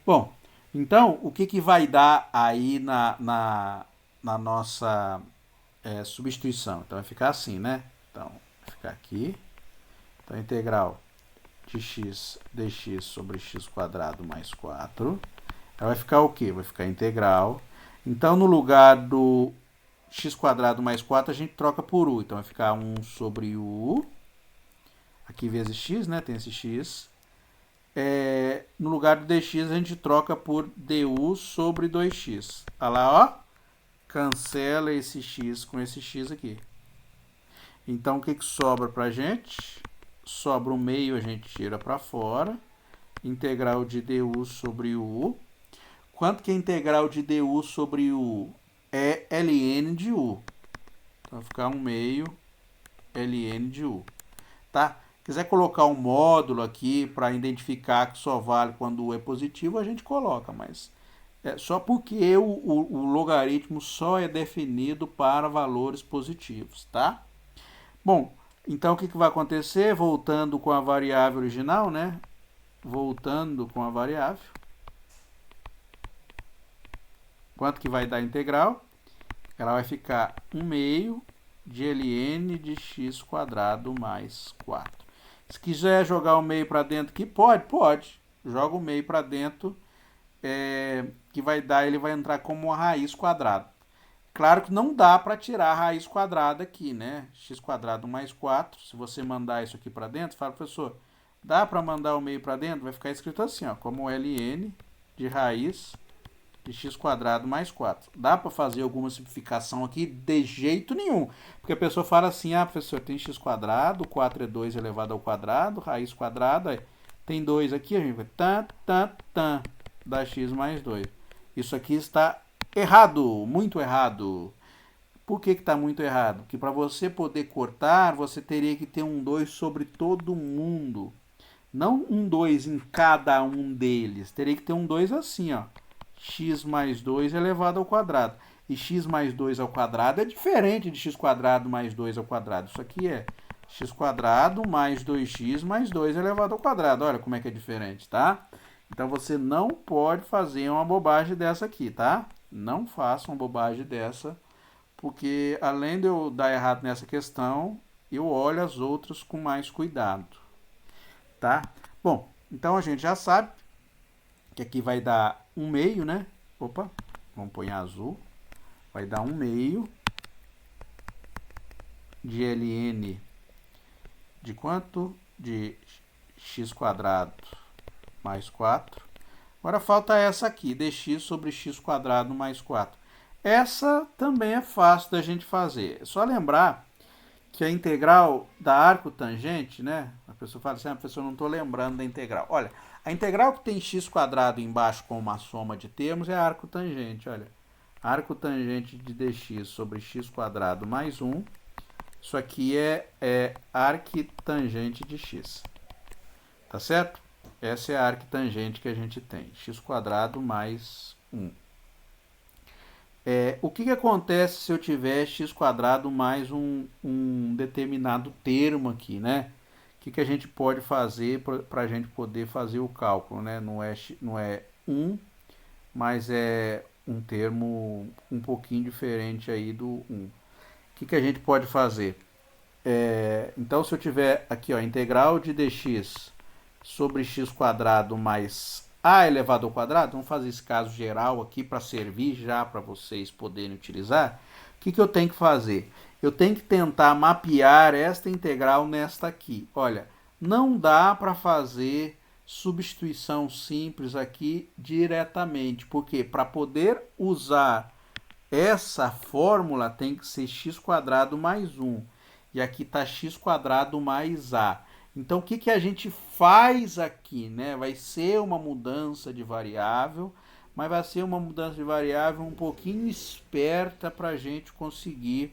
Bom, então, o que vai dar aí na nossa substituição? Então, vai ficar assim, né? Então, vai ficar aqui. Então, integral de x dx sobre x² mais 4. Ela vai ficar o quê? Vai ficar integral. Então, no lugar do x² mais 4, a gente troca por u. Então, vai ficar 1 sobre u. Aqui vezes x, né? Tem esse x. No lugar do dx, a gente troca por du sobre 2x. Olha lá, ó. Cancela esse x com esse x aqui. Então, o que sobra pra gente? Sobra o meio, a gente tira para fora. Integral de du sobre u. Quanto que é integral de du sobre u? É ln de u. Então, vai ficar 1 meio ln de u. Tá? Quiser colocar um módulo aqui para identificar que só vale quando u é positivo, a gente coloca, mas só porque o logaritmo só é definido para valores positivos, tá? Bom, então o que vai acontecer? Voltando com a variável original, né? Voltando com a variável. Quanto que vai dar a integral? Ela vai ficar 1 meio de ln de x² mais 4. Se quiser jogar o meio para dentro aqui, pode. Joga o meio para dentro, que vai dar, ele vai entrar como uma raiz quadrada. Claro que não dá para tirar a raiz quadrada aqui, né? x² mais 4. Se você mandar isso aqui para dentro, fala, professor, dá para mandar o meio para dentro? Vai ficar escrito assim, ó, como ln de raiz de x² mais 4. Dá para fazer alguma simplificação aqui? De jeito nenhum. Porque a pessoa fala assim, professor, tem x², 4 é 2 elevado ao quadrado, raiz quadrada, tem 2 aqui, a gente vai dá x mais 2. Isso aqui está errado, muito errado. Por que está muito errado? Porque para você poder cortar, você teria que ter um 2 sobre todo mundo. Não um 2 em cada um deles. Teria que ter um 2 assim, ó. X mais 2 elevado ao quadrado. E x mais 2 ao quadrado é diferente de x² mais 2 ao quadrado. Isso aqui é x² mais 2x mais 2 elevado ao quadrado. Olha como é que é diferente, tá? Então, você não pode fazer uma bobagem dessa aqui, tá? Não faça uma bobagem dessa, porque além de eu dar errado nessa questão, eu olho as outras com mais cuidado, tá? Bom, então a gente já sabe que aqui vai dar 1 meio, né? Opa, vamos pôr em azul. Vai dar 1 meio de ln de quanto? De x² mais 4. Agora falta essa aqui, dx sobre x² mais 4. Essa também é fácil da gente fazer. É só lembrar que a integral da arco tangente, né? A pessoa fala assim, professor, não estou lembrando da integral. Olha, a integral que tem x quadrado embaixo com uma soma de termos é arco tangente, olha. Arco tangente de dx sobre x quadrado mais 1. Isso aqui é arquitangente de x. Tá certo? Essa é a arquitangente que a gente tem. X quadrado mais 1. O que acontece se eu tiver x quadrado mais um determinado termo aqui, né? O que a gente pode fazer para a gente poder fazer o cálculo, né? Não é 1, mas é um termo um pouquinho diferente aí do 1. O que a gente pode fazer? Então, se eu tiver aqui, ó, integral de dx sobre x quadrado mais a elevado ao quadrado, vamos fazer esse caso geral aqui para servir já para vocês poderem utilizar. O que eu tenho que fazer? Eu tenho que tentar mapear esta integral nesta aqui. Olha, não dá para fazer substituição simples aqui diretamente, porque para poder usar essa fórmula tem que ser x quadrado mais 1. E aqui está x quadrado mais a. Então, o que a gente faz aqui, né? Vai ser uma mudança de variável, mas vai ser uma mudança de variável um pouquinho esperta para a gente conseguir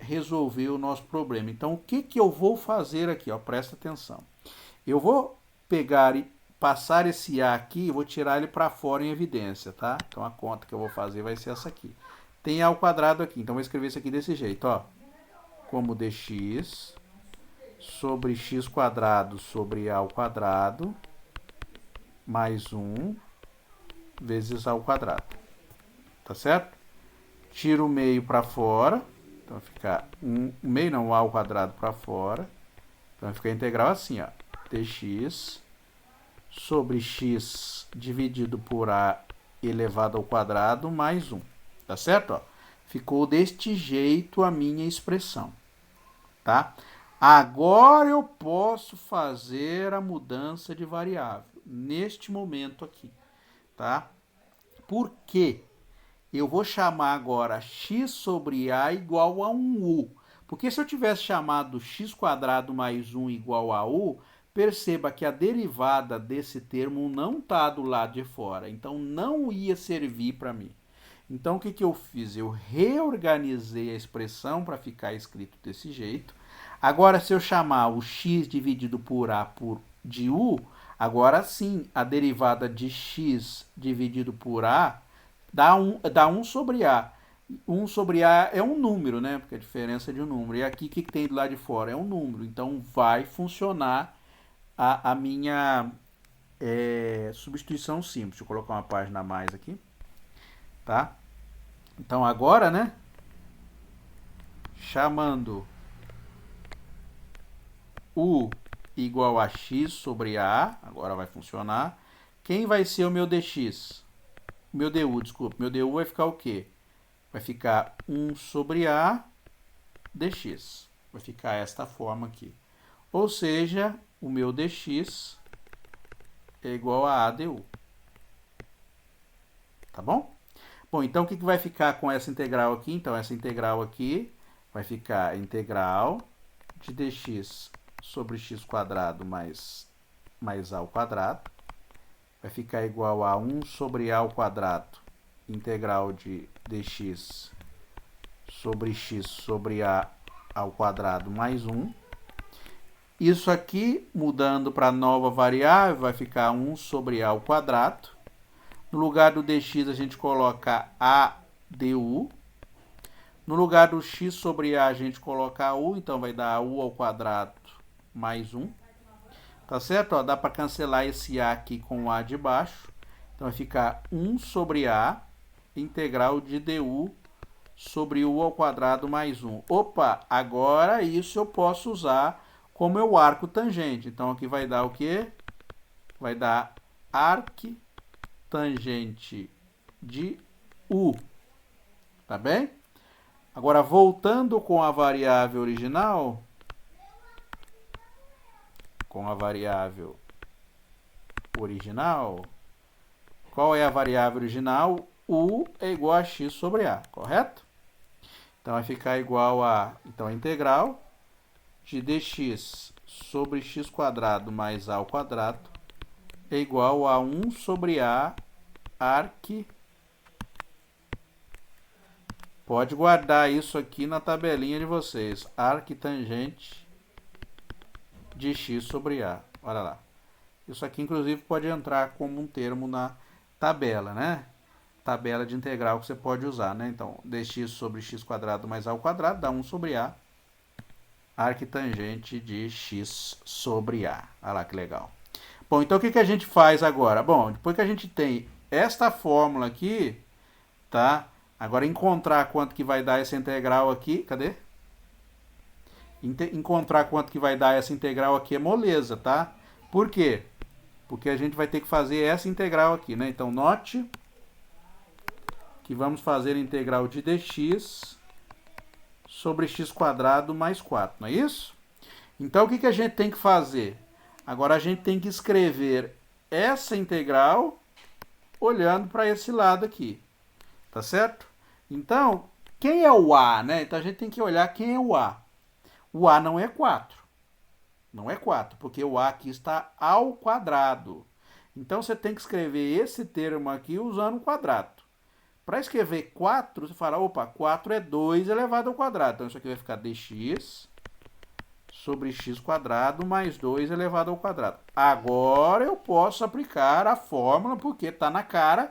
resolver o nosso problema. Então, o que eu vou fazer aqui? Ó, presta atenção. Eu vou pegar e passar esse A aqui, vou tirar ele para fora em evidência, tá? Então, a conta que eu vou fazer vai ser essa aqui. Tem A ao quadrado aqui, então vou escrever isso aqui desse jeito, ó. Como dx sobre x quadrado sobre a ao quadrado mais 1 vezes a ao quadrado. Tá certo? Tiro o meio para fora. Então vai ficar o meio não, o a ao quadrado para fora. Então vai ficar a integral assim, ó. Dx sobre x dividido por a elevado ao quadrado mais 1. Tá certo? Ó? Ficou deste jeito a minha expressão. Tá? Agora eu posso fazer a mudança de variável neste momento aqui, tá? Por quê? Eu vou chamar agora x sobre a igual a 1u. Porque se eu tivesse chamado x quadrado mais 1 igual a u, perceba que a derivada desse termo não está do lado de fora. Então, não ia servir para mim. Então, o que eu fiz? Eu reorganizei a expressão para ficar escrito desse jeito. Agora, se eu chamar o x dividido por a de u, agora sim, a derivada de x dividido por a dá 1 sobre a. 1 sobre a é um número, né? Porque a diferença é de um número. E aqui, o que tem do lado de fora? É um número. Então, vai funcionar a minha substituição simples. Deixa eu colocar uma página a mais aqui. Tá? Então, agora, né? Chamando u igual a x sobre a, agora vai funcionar. Quem vai ser o meu dx? O meu du, desculpa. Meu du vai ficar o quê? Vai ficar 1 sobre a dx. Vai ficar esta forma aqui. Ou seja, o meu dx é igual a du. Tá bom? Bom, então o que vai ficar com essa integral aqui? Então, essa integral aqui vai ficar integral de dx sobre x quadrado mais a ao quadrado. Vai ficar igual a 1 sobre a ao quadrado, integral de dx sobre x sobre a ao quadrado mais 1. Isso aqui, mudando para a nova variável, vai ficar 1 sobre a ao quadrado. No lugar do dx, a gente coloca a du. No lugar do x sobre a, a gente coloca a u, então vai dar u ao quadrado mais 1. Tá certo? Ó, dá para cancelar esse a aqui com o a de baixo. Então vai ficar 1 sobre a integral de du sobre u ao quadrado mais 1. Opa, agora isso eu posso usar como meu arco tangente. Então aqui vai dar o quê? Vai dar arctangente de u. Tá bem? Agora, voltando com a variável original, qual é a variável original? u é igual a x sobre a, correto? Então vai ficar igual a, então a integral de dx sobre x quadrado mais a ao quadrado é igual a 1 sobre a arc. Pode guardar isso aqui na tabelinha de vocês. Arctangente de x sobre a. Olha lá. Isso aqui, inclusive, pode entrar como um termo na tabela, né? Tabela de integral que você pode usar, né? Então, dx sobre x quadrado mais a ao quadrado dá 1 sobre a. Arctangente de x sobre a. Olha lá que legal. Bom, então o que a gente faz agora? Bom, depois que a gente tem esta fórmula aqui, tá? Agora encontrar quanto que vai dar essa integral aqui, cadê? Encontrar quanto que vai dar essa integral aqui é moleza, tá? Por quê? Porque a gente vai ter que fazer essa integral aqui, né? Então, note que vamos fazer a integral de dx sobre x quadrado mais 4, não é isso? Então, o que a gente tem que fazer? Agora, a gente tem que escrever essa integral olhando para esse lado aqui, tá certo? Então, quem é o a, né? Então, a gente tem que olhar quem é o a. O a não é 4. Não é 4, porque o a aqui está ao quadrado. Então, você tem que escrever esse termo aqui usando o quadrado. Para escrever 4, você fala, opa, 4 é 2 elevado ao quadrado. Então, isso aqui vai ficar dx sobre x quadrado mais 2 elevado ao quadrado. Agora eu posso aplicar a fórmula, porque está na cara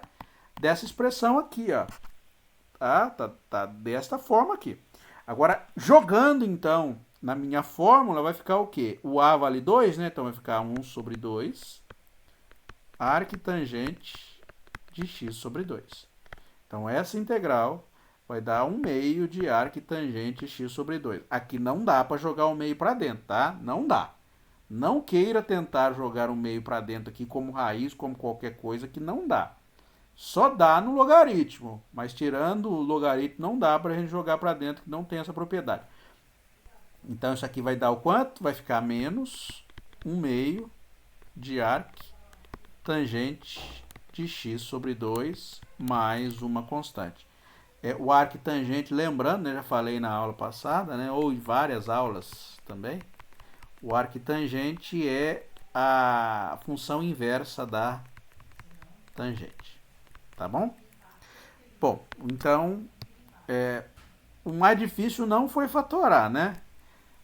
dessa expressão aqui, ó. Tá desta forma aqui. Agora, jogando, então, na minha fórmula, vai ficar o quê? O a vale 2, né? Então, vai ficar 1 sobre 2 arctangente de x sobre 2. Então, essa integral vai dar 1 meio de arctangente x sobre 2. Aqui não dá para jogar o meio para dentro, tá? Não dá. Não queira tentar jogar o meio para dentro aqui como raiz, como qualquer coisa, que não dá. Só dá no logaritmo, mas tirando o logaritmo não dá para a gente jogar para dentro, que não tem essa propriedade. Então, isso aqui vai dar o quanto? Vai ficar menos 1 meio de arctangente de x sobre 2 mais uma constante. O arctangente, lembrando, né, já falei na aula passada, né, ou em várias aulas também, o arctangente é a função inversa da tangente. Tá bom? Bom, então, o mais difícil não foi fatorar, né?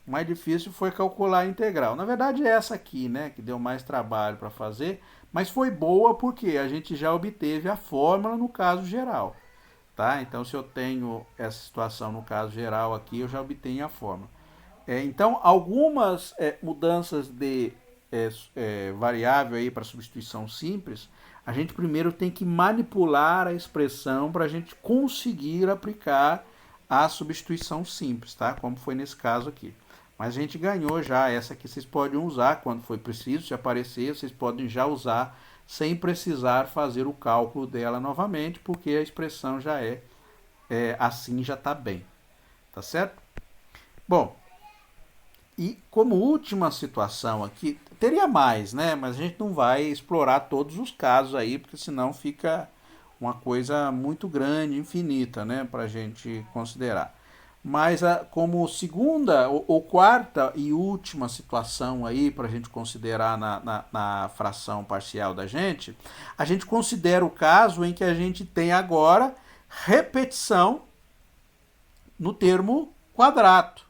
O mais difícil foi calcular a integral. Na verdade, é essa aqui, né, que deu mais trabalho para fazer, mas foi boa porque a gente já obteve a fórmula no caso geral. Tá? Então, se eu tenho essa situação no caso geral aqui, eu já obtenho a fórmula. Então, algumas mudanças de variável aí para substituição simples, a gente primeiro tem que manipular a expressão para a gente conseguir aplicar a substituição simples, tá? Como foi nesse caso aqui. Mas a gente ganhou já essa que vocês podem usar quando for preciso, se aparecer, vocês podem já usar sem precisar fazer o cálculo dela novamente, porque a expressão já assim já está bem, tá certo? Bom, e como última situação aqui, teria mais, né? Mas a gente não vai explorar todos os casos aí, porque senão fica uma coisa muito grande, infinita, né? Para a gente considerar. Mas como segunda ou quarta e última situação aí para a gente considerar na fração parcial da gente, a gente considera o caso em que a gente tem agora repetição no termo quadrado.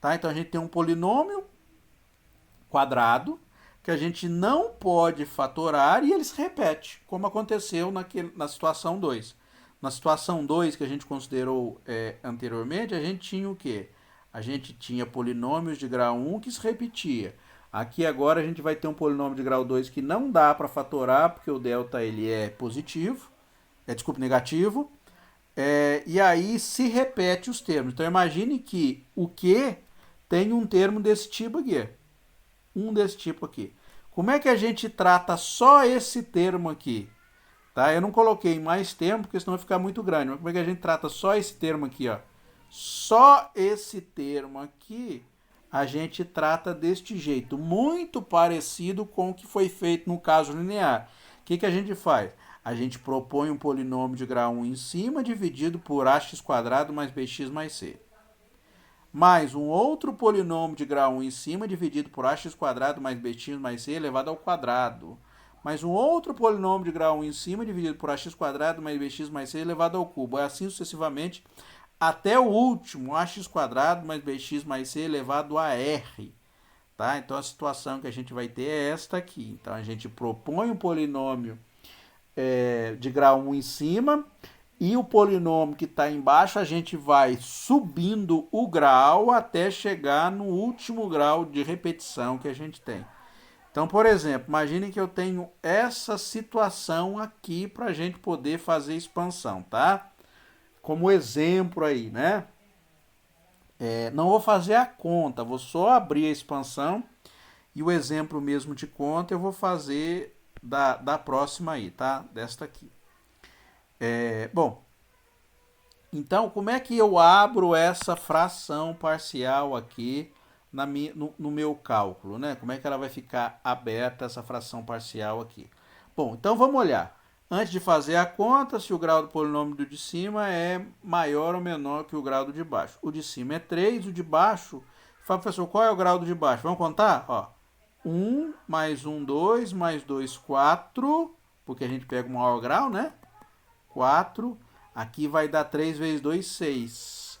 Tá? Então a gente tem um polinômio quadrado que a gente não pode fatorar e ele se repete, como aconteceu na situação 2. Na situação 2 que a gente considerou anteriormente, a gente tinha o quê? A gente tinha polinômios de grau 1 que se repetia. Aqui agora a gente vai ter um polinômio de grau 2 que não dá para fatorar, porque o delta ele é positivo, negativo. E aí se repete os termos. Então imagine que o Q tem um termo desse tipo aqui. Um desse tipo aqui. Como é que a gente trata só esse termo aqui? Tá? Eu não coloquei mais termo, porque senão vai ficar muito grande. Mas como é que a gente trata só esse termo aqui? Ó? Só esse termo aqui, a gente trata deste jeito. Muito parecido com o que foi feito no caso linear. O que a gente faz? A gente propõe um polinômio de grau 1 em cima, dividido por ax² mais bx mais c. Mais um outro polinômio de grau 1 em cima, dividido por ax² mais bx mais c elevado ao quadrado. Mais um outro polinômio de grau 1 em cima, dividido por ax² mais bx mais c elevado ao cubo. É assim sucessivamente até o último, ax² mais bx mais c elevado a r. Tá? Então a situação que a gente vai ter é esta aqui. Então a gente propõe um polinômio de grau 1 em cima, e o polinômio que está embaixo a gente vai subindo o grau até chegar no último grau de repetição que a gente tem. Então, por exemplo, imagine que eu tenho essa situação aqui para a gente poder fazer expansão, tá? Como exemplo aí, né? Não vou fazer a conta, vou só abrir a expansão e o exemplo mesmo de conta eu vou fazer da próxima aí, tá? Desta aqui. Bom, então como é que eu abro essa fração parcial aqui no meu cálculo, né? Como é que ela vai ficar aberta, essa fração parcial aqui? Bom, então vamos olhar. Antes de fazer a conta, se o grau do polinômio do de cima é maior ou menor que o grau do de baixo. O de cima é 3, o de baixo... Fala, professor, qual é o grau do de baixo? Vamos contar? Ó, 1 mais 1, 2, mais 2, 4, porque a gente pega o maior grau, né? 4. Aqui vai dar 3 vezes 2, 6.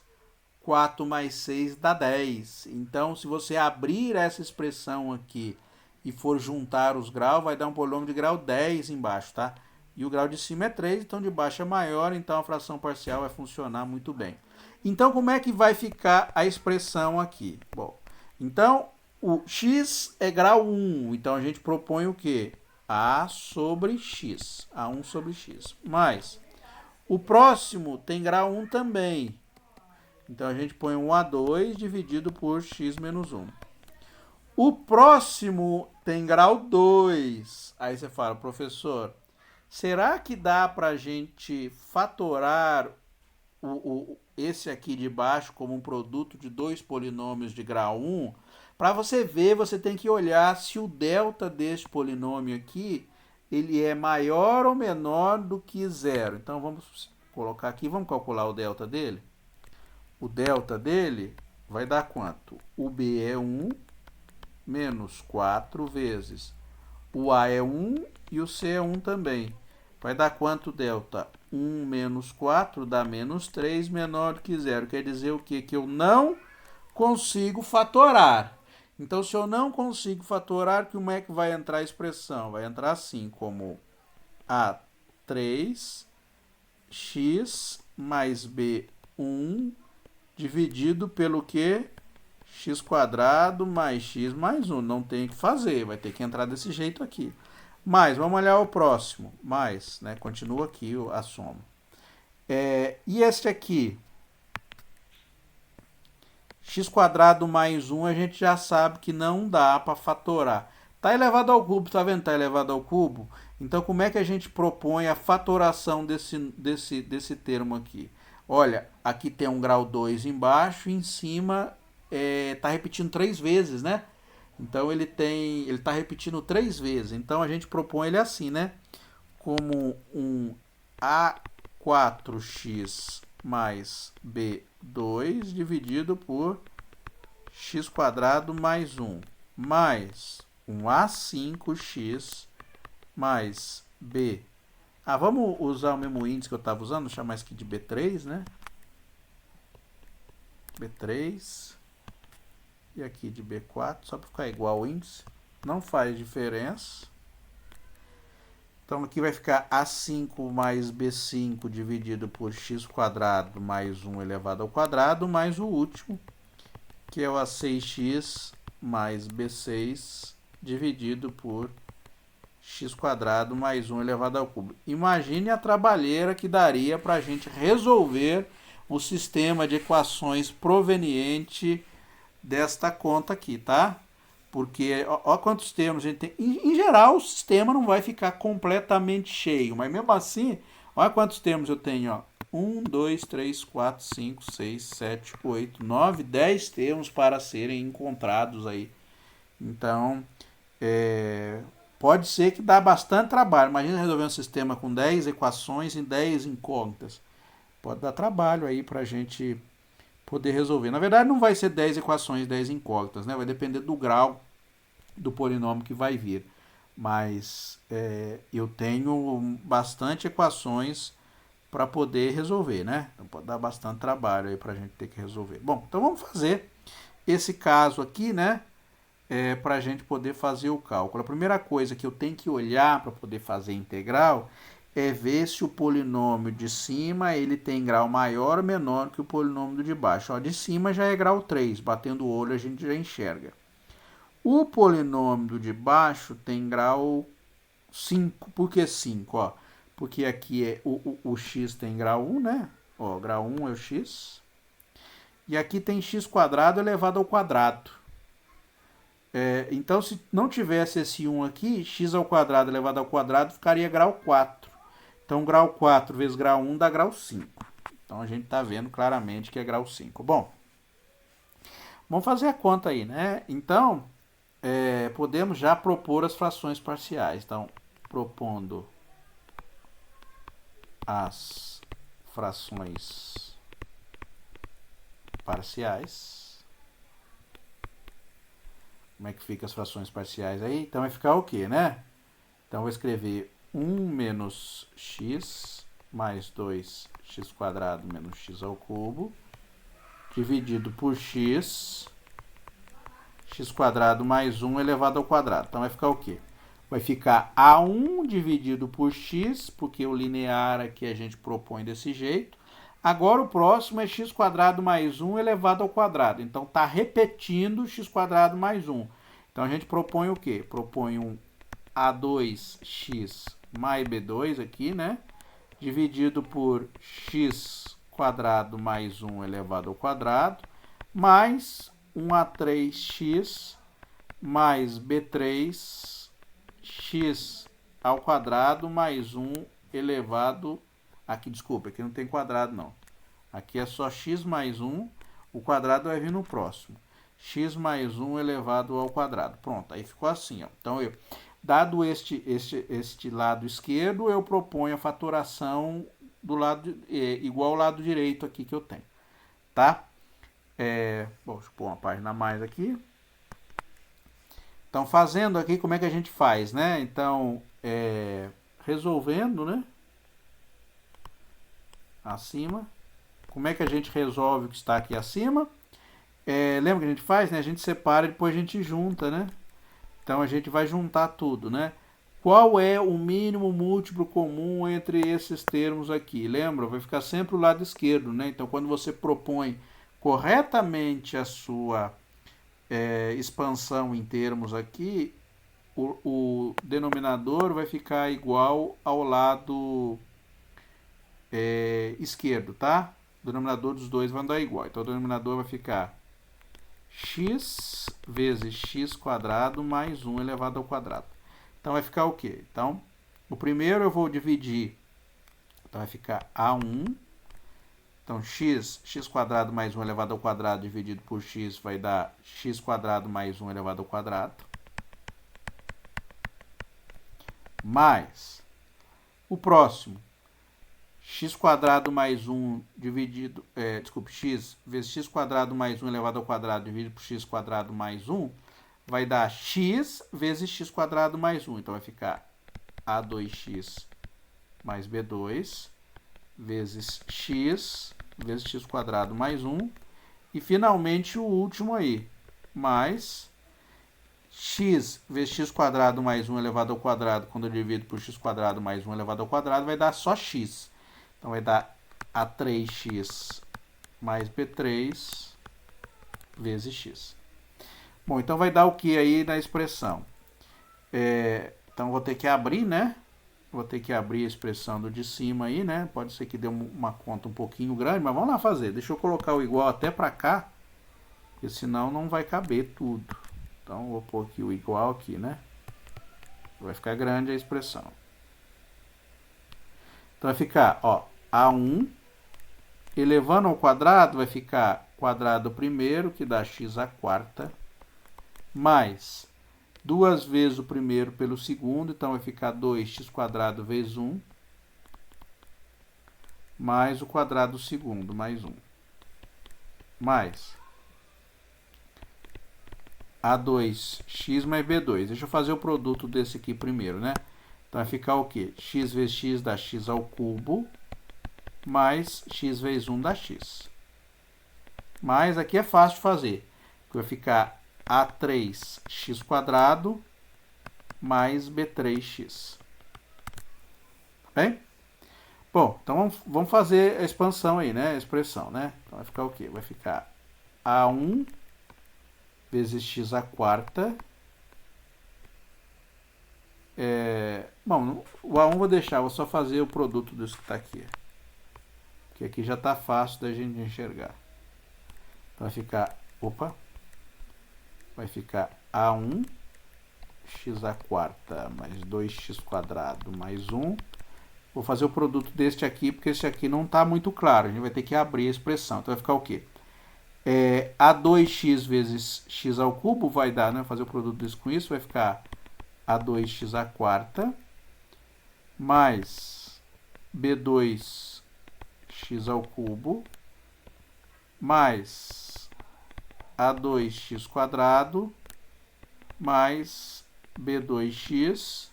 4 mais 6 dá 10. Então, se você abrir essa expressão aqui e for juntar os graus, vai dar um polinômio de grau 10 embaixo, tá? E o grau de cima é 3, então de baixo é maior, então a fração parcial vai funcionar muito bem. Então, como é que vai ficar a expressão aqui? Bom, então, o x é grau 1, então a gente propõe o quê? A sobre x, A1 sobre x. Mas o próximo tem grau 1 também. Então a gente põe 1A2 dividido por x menos 1. O próximo tem grau 2. Aí você fala, professor, será que dá para a gente fatorar esse aqui de baixo como um produto de dois polinômios de grau 1? Para você ver, você tem que olhar se o delta deste polinômio aqui ele é maior ou menor do que zero. Então vamos colocar aqui, vamos calcular o delta dele. O delta dele vai dar quanto? O B é 1 menos 4 vezes. O A é 1 e o C é 1 também. Vai dar quanto delta? 1 menos 4 dá menos 3, menor do que zero. Quer dizer o quê? Que eu não consigo fatorar. Então, se eu não consigo fatorar, como é que vai entrar a expressão? Vai entrar assim, como A3x mais B1 dividido pelo que? X² mais x mais 1. Não tem o que fazer, vai ter que entrar desse jeito aqui. Mas, vamos olhar o próximo. Mais, né? Continua aqui a soma. E este aqui? X² mais 1 a gente já sabe que não dá para fatorar. Está elevado ao cubo, tá vendo? Está elevado ao cubo. Então, como é que a gente propõe a fatoração desse termo aqui? Olha, aqui tem um grau 2 embaixo, e em cima está repetindo 3 vezes, né? Então, ele está repetindo 3 vezes. Então, a gente propõe ele assim, né? Como um A4x mais B2 dividido por x² mais 1, mais um A5x mais B. Vamos usar o mesmo índice que eu estava usando, chamar isso aqui de B3, né? B3 e aqui de B4, só para ficar igual o índice. Não faz diferença. Então, aqui vai ficar A5 mais B5 dividido por x² mais 1 elevado ao quadrado, mais o último, que é o A6x mais B6 dividido por x² mais 1 elevado ao cubo. Imagine a trabalheira que daria para a gente resolver o sistema de equações proveniente desta conta aqui, tá? Porque, ó quantos termos a gente tem. Em geral, o sistema não vai ficar completamente cheio, mas mesmo assim, olha quantos termos eu tenho, ó. 1, 2, 3, 4, 5, 6, 7, 8, 9, 10 termos para serem encontrados aí. Então, Pode ser que dá bastante trabalho. Imagina resolver um sistema com 10 equações em 10 incógnitas. Pode dar trabalho aí para a gente poder resolver. Na verdade, não vai ser 10 equações, 10 incógnitas, né? Vai depender do grau do polinômio que vai vir. Mas eu tenho bastante equações para poder resolver, né? Então pode dar bastante trabalho aí para a gente ter que resolver. Bom, então vamos fazer esse caso aqui, né? Para a gente poder fazer o cálculo. A primeira coisa que eu tenho que olhar para poder fazer integral é ver se o polinômio de cima ele tem grau maior ou menor que o polinômio de baixo. Ó, de cima já é grau 3, batendo o olho a gente já enxerga. O polinômio de baixo tem grau 5. Por que 5? Ó, porque aqui o x tem grau 1, né? Ó, grau 1 é o x. E aqui tem x quadrado elevado ao quadrado. Então, se não tivesse esse 1 aqui, x ao quadrado elevado ao quadrado ficaria grau 4. Então, grau 4 vezes grau 1 dá grau 5. Então, a gente está vendo claramente que é grau 5. Bom, vamos fazer a conta aí, né? Então, podemos já propor as frações parciais. Então, propondo as frações parciais. Como é que fica as frações parciais aí? Então vai ficar o quê, né? Então vou escrever 1 menos x mais 2x quadrado menos x ao cubo, dividido por x quadrado mais 1 elevado ao quadrado. Então vai ficar o quê? Vai ficar A1 dividido por x, porque o linear aqui a gente propõe desse jeito. Agora o próximo é x quadrado mais 1 elevado ao quadrado. Então está repetindo x quadrado mais 1. Então a gente propõe o quê? Propõe um A2x mais B2 aqui, né? Dividido por x quadrado mais 1 elevado ao quadrado, mais um A3x mais B3x ao quadrado mais 1 elevado... Aqui, desculpa, aqui não tem quadrado, não. Aqui é só x mais 1, o quadrado vai vir no próximo. X mais 1 elevado ao quadrado. Pronto, aí ficou assim, ó. Então, dado este lado esquerdo, eu proponho a fatoração do lado igual ao lado direito aqui que eu tenho. Tá? Bom, deixa eu pôr uma página a mais aqui. Então, fazendo aqui, como é que a gente faz, né? Então, resolvendo, né? Acima. Como é que a gente resolve o que está aqui acima? Lembra que a gente faz, né? A gente separa e depois a gente junta, né? Então, a gente vai juntar tudo, né? Qual é o mínimo múltiplo comum entre esses termos aqui? Lembra? Vai ficar sempre o lado esquerdo, né? Então, quando você propõe corretamente a sua expansão em termos aqui, o denominador vai ficar igual ao lado esquerdo, tá? O denominador dos dois vai dar igual. Então, o denominador vai ficar x vezes x quadrado mais 1 elevado ao quadrado. Então, vai ficar o quê? Então, o primeiro eu vou dividir. Então, vai ficar A1. Então, x quadrado mais 1 elevado ao quadrado dividido por x vai dar x quadrado mais 1 elevado ao quadrado. Mais o próximo. X quadrado mais 1 dividido... x vezes x quadrado mais 1 elevado ao quadrado dividido por x quadrado mais 1 vai dar x vezes x quadrado mais 1. Então, vai ficar A2x mais B2 vezes x quadrado mais 1. E, finalmente, o último aí, mais x vezes x quadrado mais 1 elevado ao quadrado, quando eu divido por x quadrado mais 1 elevado ao quadrado, vai dar só x. Então, vai dar A3x mais B3 vezes x. Bom, então vai dar o que aí na expressão? Então, vou ter que abrir, né? Vou ter que abrir a expressão do de cima aí, né? Pode ser que dê uma conta um pouquinho grande, mas vamos lá fazer. Deixa eu colocar o igual até para cá, porque senão não vai caber tudo. Então, vou pôr aqui o igual aqui, né? Vai ficar grande a expressão. Então, vai ficar, ó, A1 elevando ao quadrado, vai ficar quadrado primeiro, que dá x à quarta, mais duas vezes o primeiro pelo segundo, então vai ficar 2x² vezes 1, mais o quadrado do segundo, mais 1, mais A2x mais B2. Deixa eu fazer o produto desse aqui primeiro, né? Então vai ficar o quê? X vezes x dá x ao cubo, mais x vezes 1 dá x. Mas aqui é fácil de fazer. Vai ficar A3x² mais B3x. Bem? Bom, então vamos fazer a expansão aí, né? A expressão, né? Então vai ficar o quê? Vai ficar A1 vezes x². Bom, o A1 vou deixar, vou só fazer o produto disso que está aqui. Porque aqui já está fácil da gente enxergar. Então vai ficar, vai ficar A1 x² mais 2x² mais 1. Vou fazer o produto deste aqui, porque esse aqui não está muito claro. A gente vai ter que abrir a expressão. Então vai ficar o quê? A2x vezes x ao cubo vai dar, né? Vou fazer o produto disso com isso, vai ficar A2x² mais B2x ao cubo mais A2x² mais B2x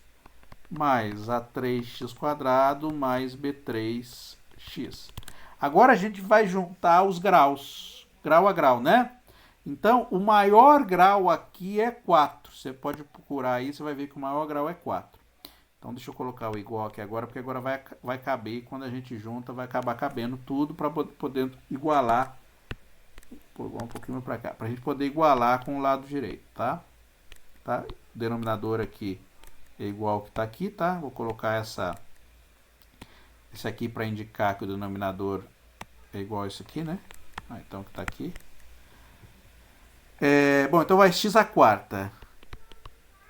mais A3x² mais B3x. Agora a gente vai juntar os graus, grau a grau, né? Então, o maior grau aqui é 4. Você pode procurar aí, você vai ver que o maior grau é 4. Então, deixa eu colocar o igual aqui agora, porque agora vai caber, quando a gente junta, vai acabar cabendo tudo para poder igualar. Vou um pouquinho para cá, para a gente poder igualar com o lado direito, tá? O denominador aqui é igual ao que está aqui, tá? Vou colocar esse aqui para indicar que o denominador é igual a esse aqui, né? Então, que está aqui. Bom, então vai x².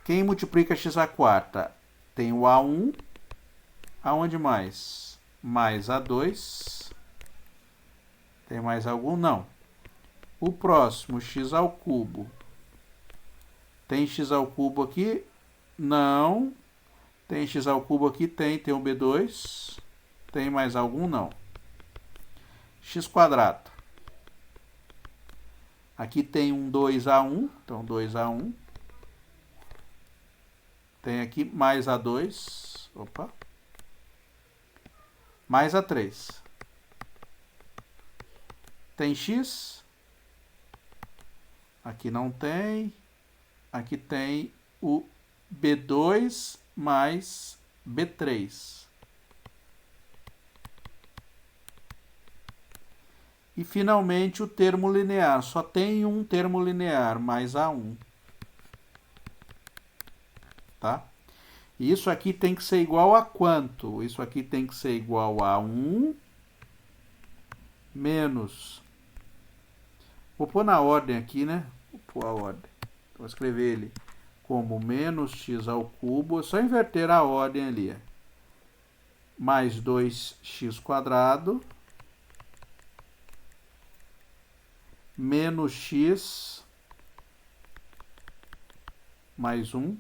Quem multiplica x²? Tem o A1. Aonde mais? Mais A2. Tem mais algum? Não. O próximo, x². Tem x³ aqui? Não. Tem x³ aqui? Tem o B2. Tem mais algum? Não. x². Aqui tem um 2A1, então 2A1. Tem aqui mais A2, mais A3. Tem x. Aqui não tem. Aqui tem o B2 mais B3. E, finalmente, o termo linear. Só tem um termo linear, mais A1. Tá? E isso aqui tem que ser igual a quanto? Isso aqui tem que ser igual a 1 menos... Vou pôr na ordem aqui, né? Vou pôr a ordem. Vou escrever ele como menos x². É só inverter a ordem ali. Mais 2x² menos x mais 1.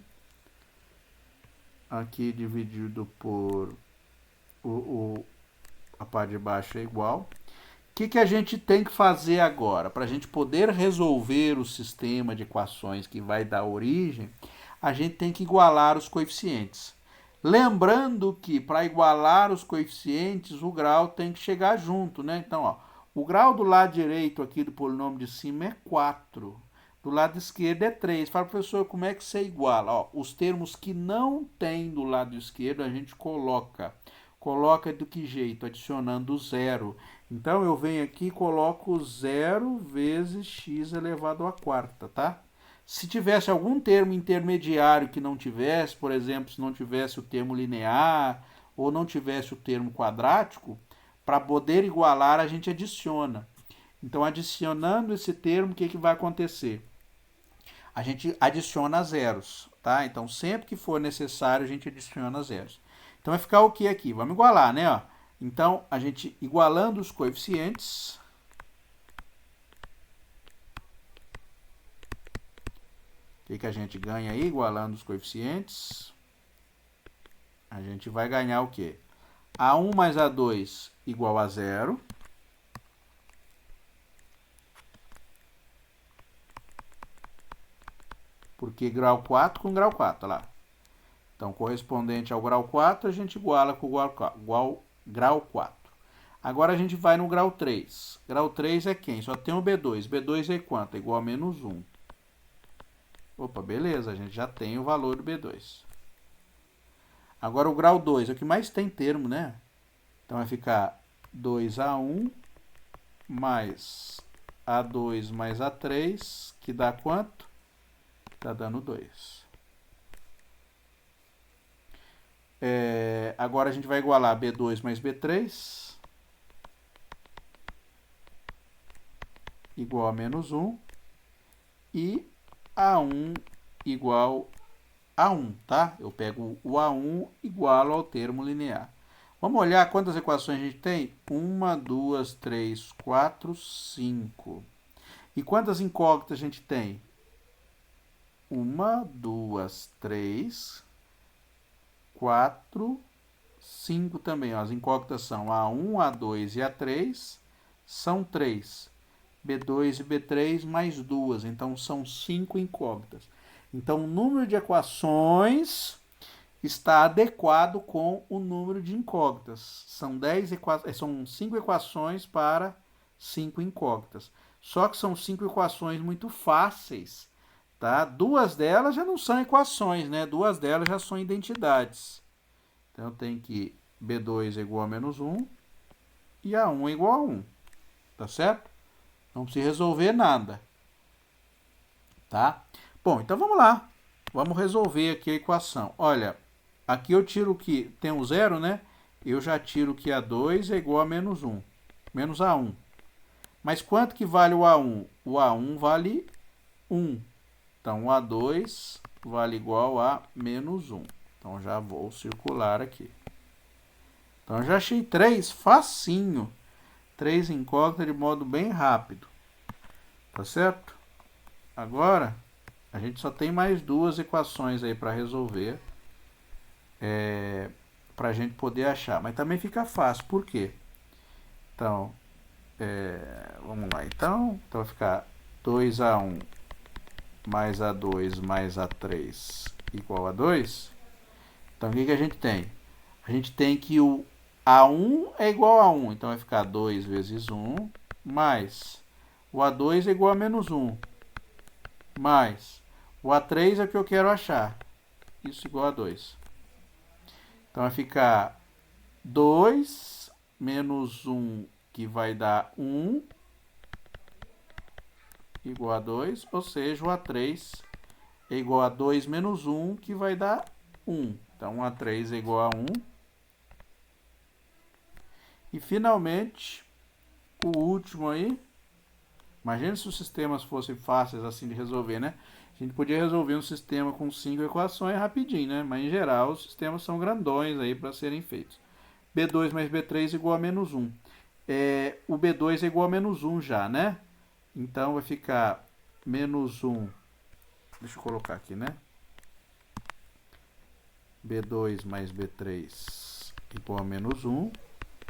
Aqui dividido por a parte de baixo é igual. O que a gente tem que fazer agora? Para a gente poder resolver o sistema de equações que vai dar origem, a gente tem que igualar os coeficientes. Lembrando que para igualar os coeficientes, o grau tem que chegar junto, né? Então, ó, o grau do lado direito aqui do polinômio de cima é 4. Do lado esquerdo é 3. Fala, professor, como é que você iguala? Ó, os termos que não tem do lado esquerdo, a gente coloca. Coloca do que jeito? Adicionando zero. Então, eu venho aqui e coloco 0 vezes x elevado à quarta, tá? Se tivesse algum termo intermediário que não tivesse, por exemplo, se não tivesse o termo linear ou não tivesse o termo quadrático, para poder igualar, a gente adiciona. Então, adicionando esse termo, o que vai acontecer? A gente adiciona zeros, tá? Então, sempre que for necessário, a gente adiciona zeros. Então, vai ficar o que aqui? Vamos igualar, né? Ó. Então, a gente igualando os coeficientes, O que a gente ganha aí, igualando os coeficientes? A gente vai ganhar o quê? A1 mais A2 igual a 0. Porque grau 4 com grau 4, olha lá. Então, correspondente ao grau 4, a gente iguala com o grau 4. Agora a gente vai no grau 3. Grau 3 é quem? Só tem o B2. B2 é quanto? É igual a menos 1. Opa, beleza, a gente já tem o valor do B2. Agora o grau 2 é o que mais tem termo, né? Então vai ficar 2A1 mais A2 mais A3, que dá quanto? Tá dando 2. Agora a gente vai igualar B2 mais B3 igual a menos 1 e A1 igual a 1, tá? Eu pego o A1 igual ao termo linear. Vamos olhar quantas equações a gente tem? 1, 2, 3, 4, 5. E quantas incógnitas a gente tem? 1, 2, 3, 4, 5 também. Ó. As incógnitas são A1, A2 e A3. São 3. B2 e B3 mais 2. Então, são 5 incógnitas. Então, o número de equações está adequado com o número de incógnitas. São 5 equações para 5 incógnitas. Só que são 5 equações muito fáceis. Tá? 2 delas já não são equações, né? 2 delas já são identidades. Então, tem que B2 é igual a menos 1 e A1 é igual a 1. Tá certo? Não precisa resolver nada. Tá? Bom, então vamos lá. Vamos resolver aqui a equação. Olha, aqui eu tiro que tem um zero, né? Eu já tiro que A2 é igual a menos 1. Menos A1. Mas quanto que vale o A1? O A1 vale 1. Então, o A2 vale igual a menos 1. Então, já vou circular aqui. Então, eu já achei 3 facinho. 3 incógnitas de modo bem rápido. Tá certo? Agora, a gente só tem mais 2 equações aí para resolver. Para a gente poder achar. Mas também fica fácil. Por quê? Então, vamos lá. Então vai ficar 2A1 mais A2 mais A3 igual a 2. Então, o que a gente tem? A gente tem que o A1 é igual a 1. Então, vai ficar 2 vezes 1 mais o A2 é igual a menos 1. Mais o A3 é o que eu quero achar. Isso igual a 2. Então, vai ficar 2 menos 1, que vai dar 1, igual a 2. Ou seja, o A3 é igual a 2 menos 1, que vai dar 1. Então, A3 é igual a 1. E, finalmente, o último aí. Imagina se os sistemas fossem fáceis assim de resolver, né? A gente podia resolver um sistema com 5 equações rapidinho, né? Mas, em geral, os sistemas são grandões aí para serem feitos. B2 mais B3 igual a menos 1. O B2 é igual a menos 1 já, né? Então, vai ficar menos 1. Deixa eu colocar aqui, né? B2 mais B3 igual a menos 1.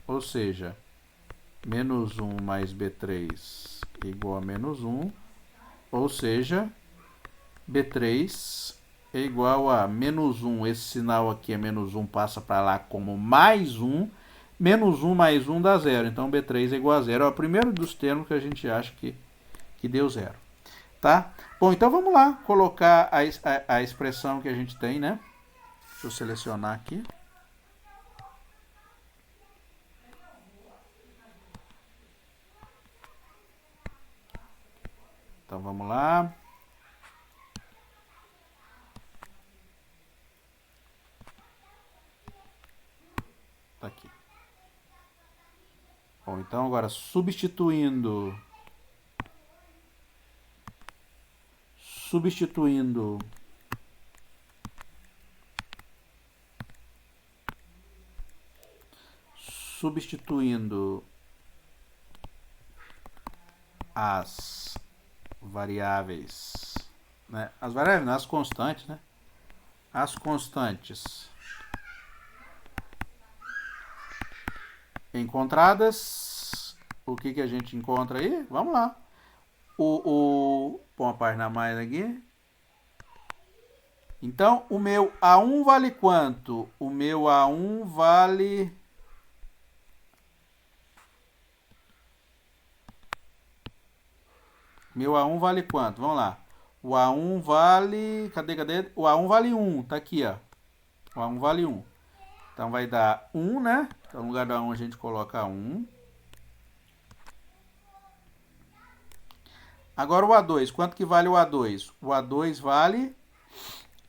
Ou seja, menos 1 mais B3 igual a menos 1. Ou seja, B3 é igual a menos 1. Esse sinal aqui é menos 1, passa para lá como mais 1. Menos 1 mais 1 dá 0. Então, B3 é igual a 0. É o primeiro dos termos que a gente acha que deu 0. Tá? Bom, então vamos lá colocar a expressão que a gente tem, né? Deixa eu selecionar aqui. Então, vamos lá. Tá aqui. Bom, então agora substituindo as variáveis né? As variáveis, não, as constantes, né? As constantes encontradas. O que a gente encontra aí? Vamos lá. Põe uma página a mais aqui. Então, o meu A1 vale quanto? O meu A1 vale... Meu A1 vale quanto? Vamos lá. O A1 vale... Cadê? O A1 vale 1. Tá aqui, ó. O A1 vale 1. Então, vai dar 1, né? Então, no lugar do A1, a gente coloca 1. Agora, o A2. Quanto que vale o A2? O A2 vale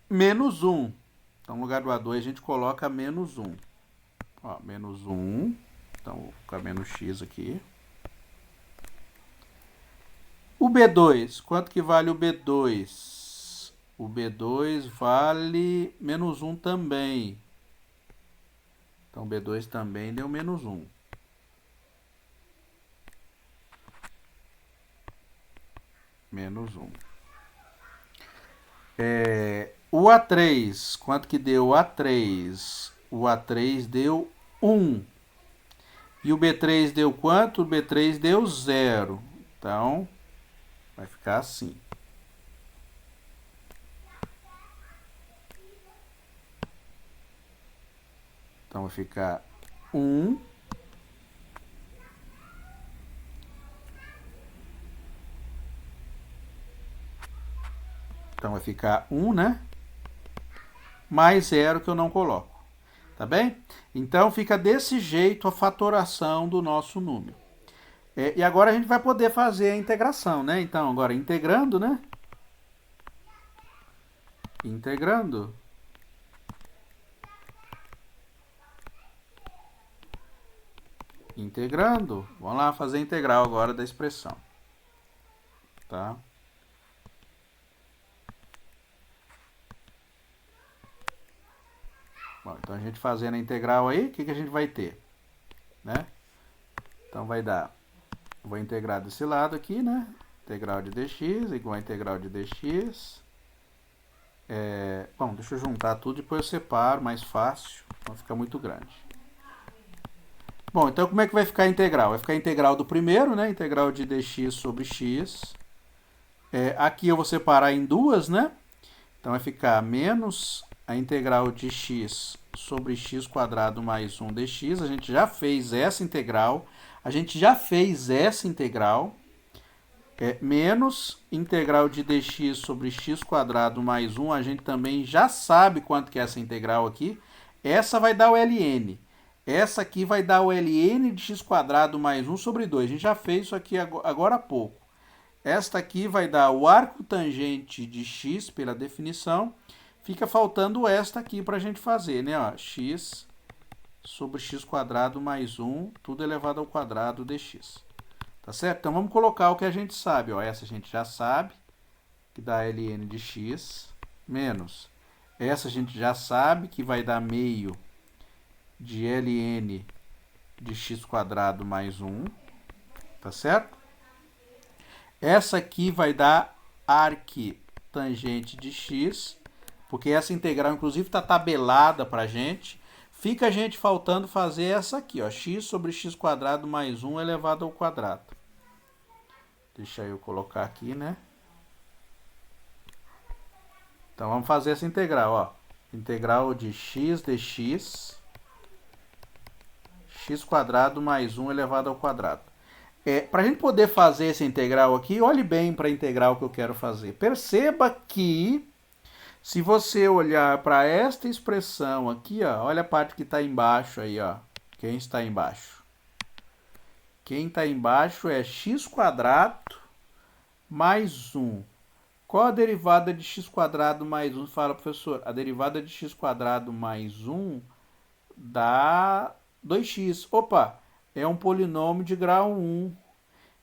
menos 1. Então, no lugar do A2, a gente coloca menos 1. Ó, menos 1. Então, vou colocar menos x aqui. O B2, quanto que vale o B2? O B2 vale menos 1 também. Então, o B2 também deu menos 1. Menos 1. O A3, quanto que deu o A3? O A3 deu 1. E o B3 deu quanto? O B3 deu 0. Então, vai ficar assim. Então, vai ficar 1. Então, vai ficar 1, né? Mais 0 que eu não coloco. Tá bem? Então, fica desse jeito a fatoração do nosso número. E agora a gente vai poder fazer a integração, né? Então, agora integrando, né? Integrando. Integrando. Vamos lá fazer a integral agora da expressão. Tá? Bom, então a gente fazendo a integral aí, o que a gente vai ter? Né? Então vai dar, vou integrar desse lado aqui, né? Integral de dx igual a integral de dx. Bom, deixa eu juntar tudo, depois eu separo, mais fácil, não fica muito grande. Bom, então como é que vai ficar a integral? Vai ficar a integral do primeiro, né? Integral de dx sobre x. Aqui eu vou separar em duas, né? Então vai ficar menos a integral de x sobre x quadrado mais 1 dx. A gente já fez essa integral. Menos integral de dx sobre x quadrado mais 1. A gente também já sabe quanto que é essa integral aqui. Essa vai dar o ln. Essa aqui vai dar o ln de x quadrado mais 1 sobre 2. A gente já fez isso aqui agora há pouco. Esta aqui vai dar o arco tangente de x pela definição. Fica faltando esta aqui para a gente fazer, né? Ó, x sobre x quadrado mais 1, tudo elevado ao quadrado dx. Tá certo? Então, vamos colocar o que a gente sabe. Ó, essa a gente já sabe, que dá ln de x, menos. Essa a gente já sabe, que vai dar meio de ln de x quadrado mais 1. Tá certo? Essa aqui vai dar arc tangente de x, porque essa integral, inclusive, está tabelada para a gente. Fica a gente faltando fazer essa aqui, ó, x sobre x quadrado mais 1 elevado ao quadrado. Deixa eu colocar aqui, né? Então, vamos fazer essa integral, ó. Integral de x dx, x quadrado mais 1 elevado ao quadrado. Para a gente poder fazer essa integral aqui, olhe bem para a integral que eu quero fazer. Perceba que, se você olhar para esta expressão aqui, ó, olha a parte que está embaixo aí, ó. Quem está embaixo? Quem está embaixo é x quadrado mais 1. Qual a derivada de x quadrado mais 1? Fala, professor. A derivada de x quadrado mais 1 dá 2x. Opa! É um polinômio de grau 1.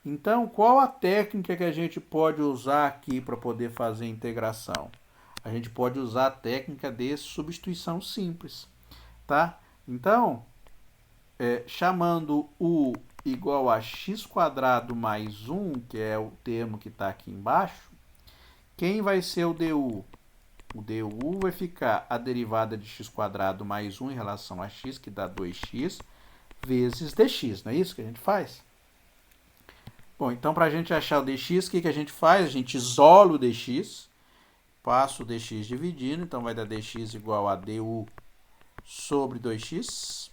Então, qual a técnica que a gente pode usar aqui para poder fazer a integração? A gente pode usar a técnica de substituição simples, tá? Então, chamando u igual a x quadrado mais 1, que é o termo que está aqui embaixo, o quem vai ser o du? O du vai ficar a derivada de x² mais 1 em relação a x, que dá 2x, vezes dx, não é isso que a gente faz? Bom, então para a gente achar o dx, o que a gente faz? A gente isola o dx, passa o dx dividindo, então vai dar dx igual a du sobre 2x,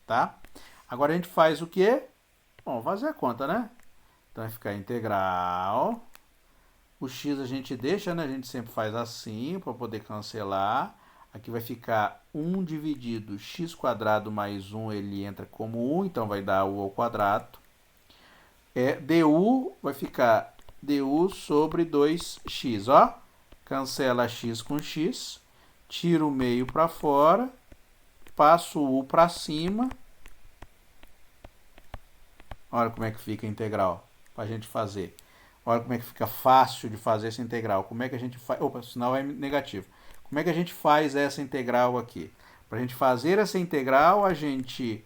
tá? Agora a gente faz o quê? Bom, fazer a conta, né? Então vai ficar integral. O x a gente deixa, né? A gente sempre faz assim, para poder cancelar. Aqui vai ficar 1 dividido x² mais 1, ele entra como 1, então vai dar u ao quadrado. Du vai ficar du sobre 2x, ó. Cancela x com x, tira o meio para fora, passo o u para cima. Olha como é que fica a integral para a gente fazer. Olha como é que fica fácil de fazer essa integral. Como é que a gente faz... Opa, o sinal é negativo. Como é que a gente faz essa integral aqui? Para a gente fazer essa integral, a gente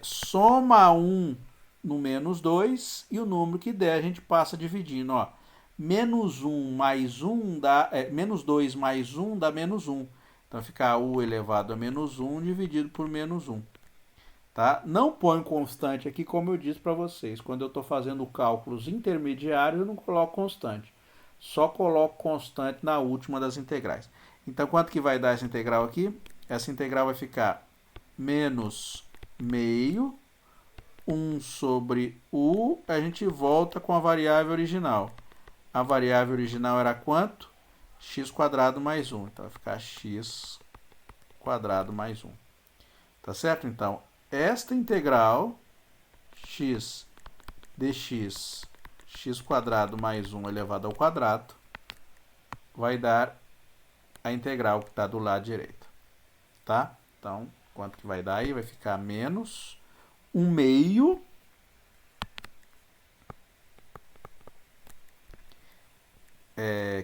soma 1 no menos 2 e o número que der a gente passa dividindo. Ó. Menos 1 mais 1 dá... menos 2 mais 1 dá menos 1. Então vai ficar u elevado a menos 1 dividido por menos 1. Tá? Não põe constante aqui, como eu disse para vocês. Quando eu estou fazendo cálculos intermediários, eu não coloco constante. Só coloco constante na última das integrais. Então, quanto que vai dar essa integral aqui? Essa integral vai ficar menos meio, 1 sobre u. A gente volta com a variável original. A variável original era quanto? x² mais 1. Então, vai ficar x² mais 1. Tá certo? Então, esta integral, x dx, x² mais 1 elevado ao quadrado, vai dar a integral que está do lado direito. Tá? Então, quanto que vai dar aí? Vai ficar menos 1 meio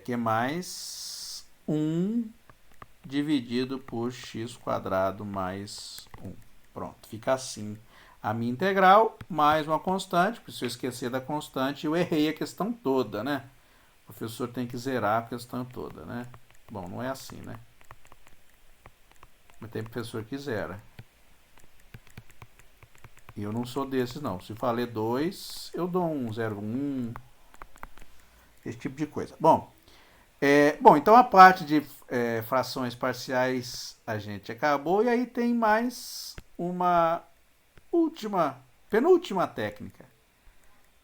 que mais 1 dividido por x² mais 1. Pronto, fica assim a minha integral, mais uma constante, porque se eu esquecer da constante, eu errei a questão toda, né? O professor tem que zerar a questão toda, né? Bom, não é assim, né? Mas tem professor que zera. E eu não sou desses, não. Se falei 2, eu dou um 0,1, esse tipo de coisa. Bom, então a parte de frações parciais a gente acabou, e aí tem mais uma penúltima técnica,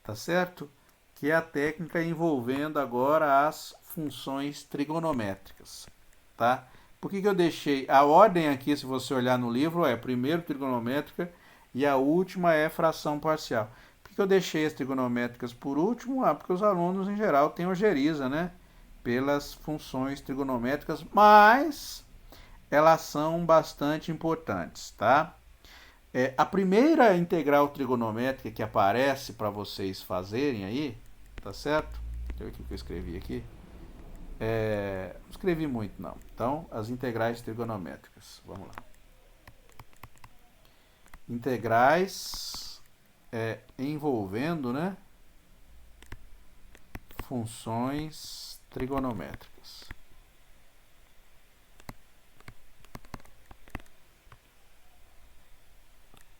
tá certo? Que é a técnica envolvendo agora as funções trigonométricas, tá? Por que eu deixei a ordem aqui, se você olhar no livro, primeiro trigonométrica e a última é fração parcial. Por que eu deixei as trigonométricas por último? Porque os alunos em geral têm ojeriza, né? Pelas funções trigonométricas, mas elas são bastante importantes, tá? A primeira integral trigonométrica que aparece para vocês fazerem aí, tá certo? Deixa eu ver o que eu escrevi aqui. Não escrevi muito, não. Então, as integrais trigonométricas. Vamos lá. Integrais envolvendo, né, funções trigonométricas.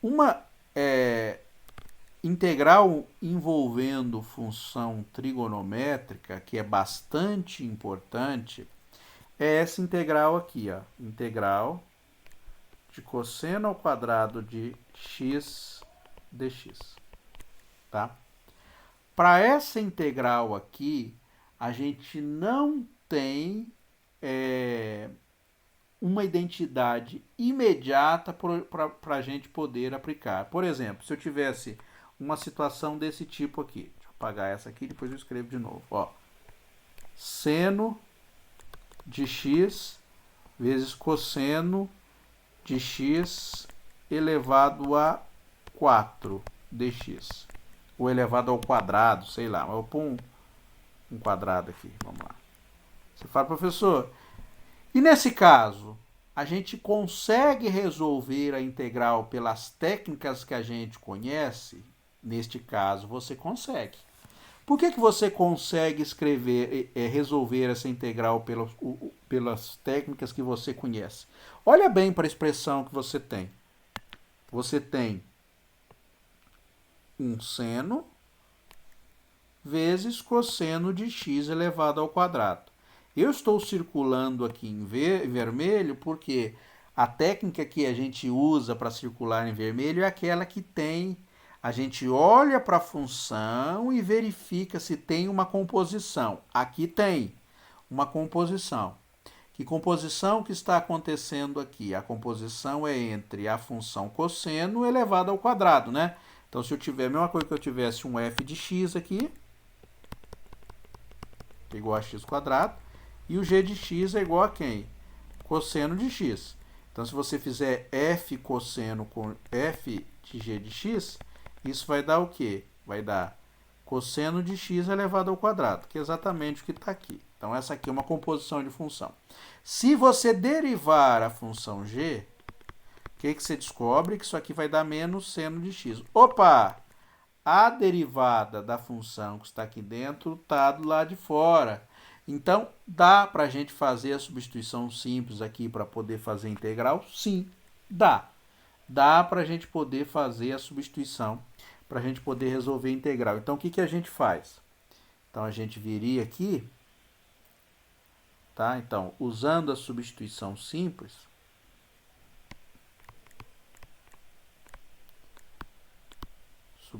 Uma integral envolvendo função trigonométrica, que é bastante importante, é essa integral aqui, ó, integral de cosseno ao quadrado de x dx, tá? Para essa integral aqui, a gente não tem uma identidade imediata para a gente poder aplicar. Por exemplo, se eu tivesse uma situação desse tipo aqui, deixa eu apagar essa aqui, depois eu escrevo de novo, ó. Seno de x vezes cosseno de x elevado a 4 dx. Ou elevado ao quadrado, sei lá. Mas eu vou pôr um quadrado aqui, vamos lá. Você fala, professor, e nesse caso, a gente consegue resolver a integral pelas técnicas que a gente conhece? Neste caso, você consegue. Por que você consegue escrever, resolver essa integral pelas técnicas que você conhece? Olha bem para a expressão que você tem. Você tem um seno vezes cosseno de x elevado ao quadrado. Eu estou circulando aqui em vermelho porque a técnica que a gente usa para circular em vermelho é aquela que tem... A gente olha para a função e verifica se tem uma composição. Aqui tem uma composição. Que composição que está acontecendo aqui? A composição é entre a função cosseno elevado ao quadrado, né? Então, se eu tiver a mesma coisa que eu tivesse um f de x aqui, igual a x quadrado, e o g de x é igual a quem? Cosseno de x. Então, se você fizer f cosseno com f de g de x, isso vai dar o quê? Vai dar cosseno de x elevado ao quadrado, que é exatamente o que está aqui. Então, essa aqui é uma composição de função. Se você derivar a função g, o que você descobre? Que isso aqui vai dar menos seno de x. Opa! A derivada da função que está aqui dentro está do lado de fora. Então, dá para a gente fazer a substituição simples aqui para poder fazer a integral? Sim, dá. Dá para a gente poder fazer a substituição, para a gente poder resolver a integral. Então, o que a gente faz? Então, a gente viria aqui, tá? Então, usando a substituição simples, o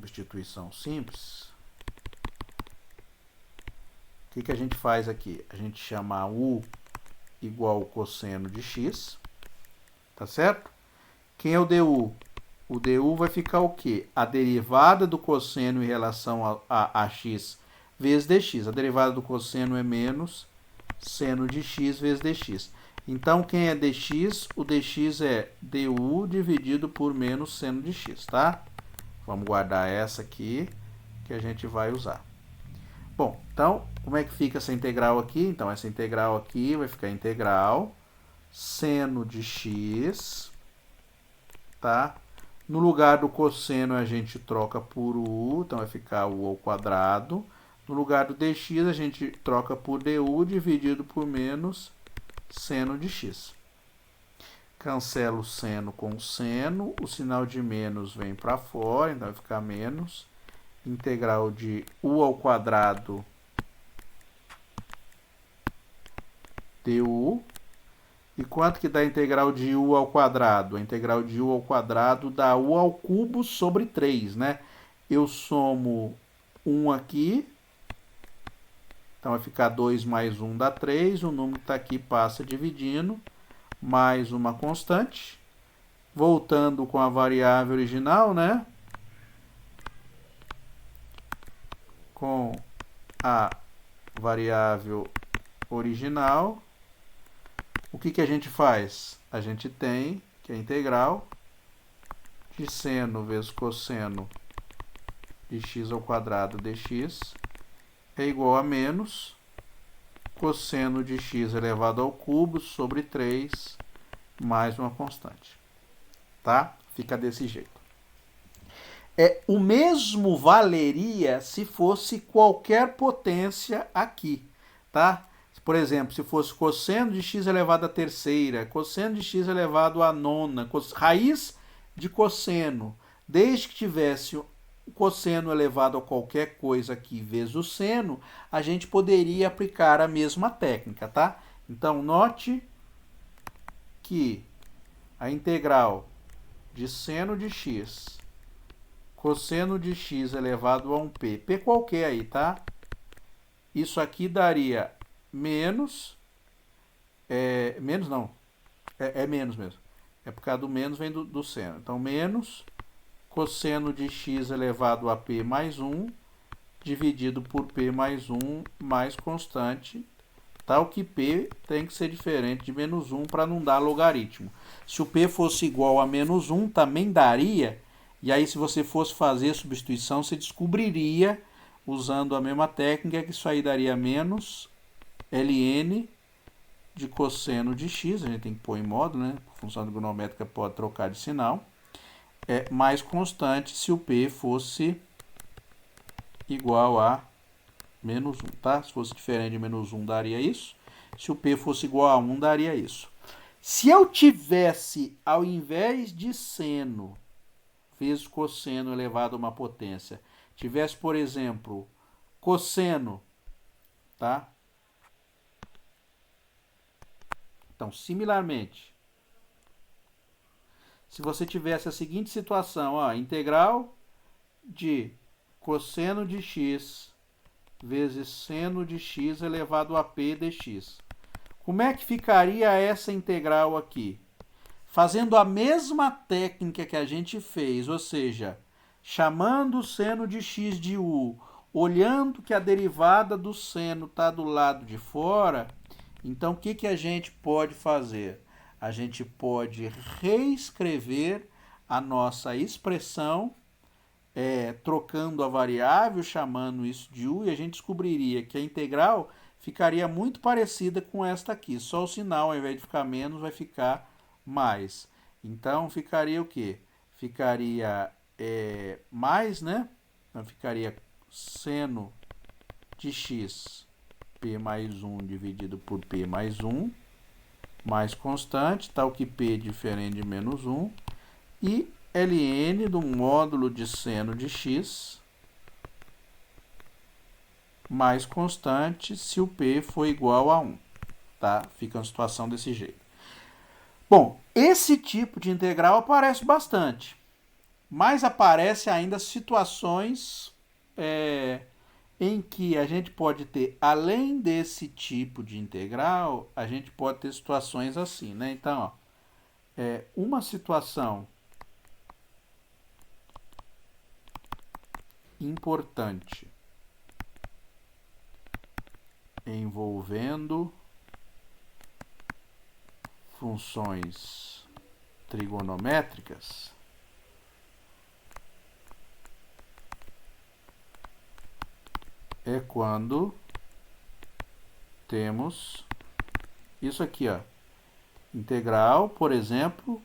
que a gente faz aqui? A gente chama u igual ao cosseno de x, tá certo? Quem é o du? O du vai ficar o quê? A derivada do cosseno em relação a x vezes dx. A derivada do cosseno é menos seno de x vezes dx. Então, quem é dx? O dx é du dividido por menos seno de x, tá? Vamos guardar essa aqui, que a gente vai usar. Bom, então, como é que fica essa integral aqui? Então, essa integral aqui vai ficar integral seno de x, tá? No lugar do cosseno, a gente troca por u, então vai ficar u ao quadrado. No lugar do dx, a gente troca por du dividido por menos seno de x. Cancela o seno com o seno, o sinal de menos vem para fora, então vai ficar menos. Integral de u ao quadrado du. E quanto que dá a integral de u ao quadrado? A integral de u ao quadrado dá u ao cubo sobre 3, né? Eu somo 1 aqui, então vai ficar 2 mais 1 dá 3, o número que está aqui passa dividindo, mais uma constante. Voltando com a variável original, né? Com a variável original, o que a gente faz? A gente tem que a integral de seno vezes cosseno de x ao quadrado dx é igual a menos cosseno de x elevado ao cubo sobre 3 mais uma constante. Tá? Fica desse jeito. O mesmo valeria se fosse qualquer potência aqui, tá? Por exemplo, se fosse cosseno de x elevado à terceira, cosseno de x elevado à nona, raiz de cosseno, desde que tivesse o cosseno elevado a qualquer coisa aqui vezes o seno, a gente poderia aplicar a mesma técnica, tá? Então, note que a integral de seno de x, cosseno de x elevado a um p qualquer aí, tá? Isso aqui daria menos, menos não, menos mesmo. É por causa do menos, vem do seno. Então, menos cosseno de x elevado a p mais 1, dividido por p mais 1, mais constante, tal que p tem que ser diferente de menos 1 para não dar logaritmo. Se o p fosse igual a menos 1, também daria, e aí se você fosse fazer substituição, você descobriria, usando a mesma técnica, que isso aí daria menos ln de cosseno de x, a gente tem que pôr em módulo, né? A função trigonométrica pode trocar de sinal, mais constante se o p fosse igual a menos 1, tá? Se fosse diferente de menos 1, daria isso. Se o P fosse igual a 1, daria isso. Se eu tivesse, ao invés de seno vezes cosseno elevado a uma potência, tivesse, por exemplo, cosseno, tá? Então, similarmente, se você tivesse a seguinte situação, ó, integral de cosseno de x vezes seno de x elevado a p dx. Como é que ficaria essa integral aqui? Fazendo a mesma técnica que a gente fez, ou seja, chamando o seno de x de u, olhando que a derivada do seno está do lado de fora, então o que a gente pode fazer? A gente pode reescrever a nossa expressão, trocando a variável, chamando isso de u, e a gente descobriria que a integral ficaria muito parecida com esta aqui. Só o sinal, ao invés de ficar menos, vai ficar mais. Então, ficaria o quê? Ficaria mais, né? Então, ficaria seno de x, p mais 1 dividido por p mais 1, mais constante, tal que p diferente de menos 1, e ln do módulo de seno de x, mais constante se o p for igual a 1. Tá? Fica uma situação desse jeito. Bom, esse tipo de integral aparece bastante, mas aparece ainda situações em que a gente pode ter, além desse tipo de integral, a gente pode ter situações assim, né? Então, ó, uma situação importante envolvendo funções trigonométricas é quando temos isso aqui, ó, integral, por exemplo,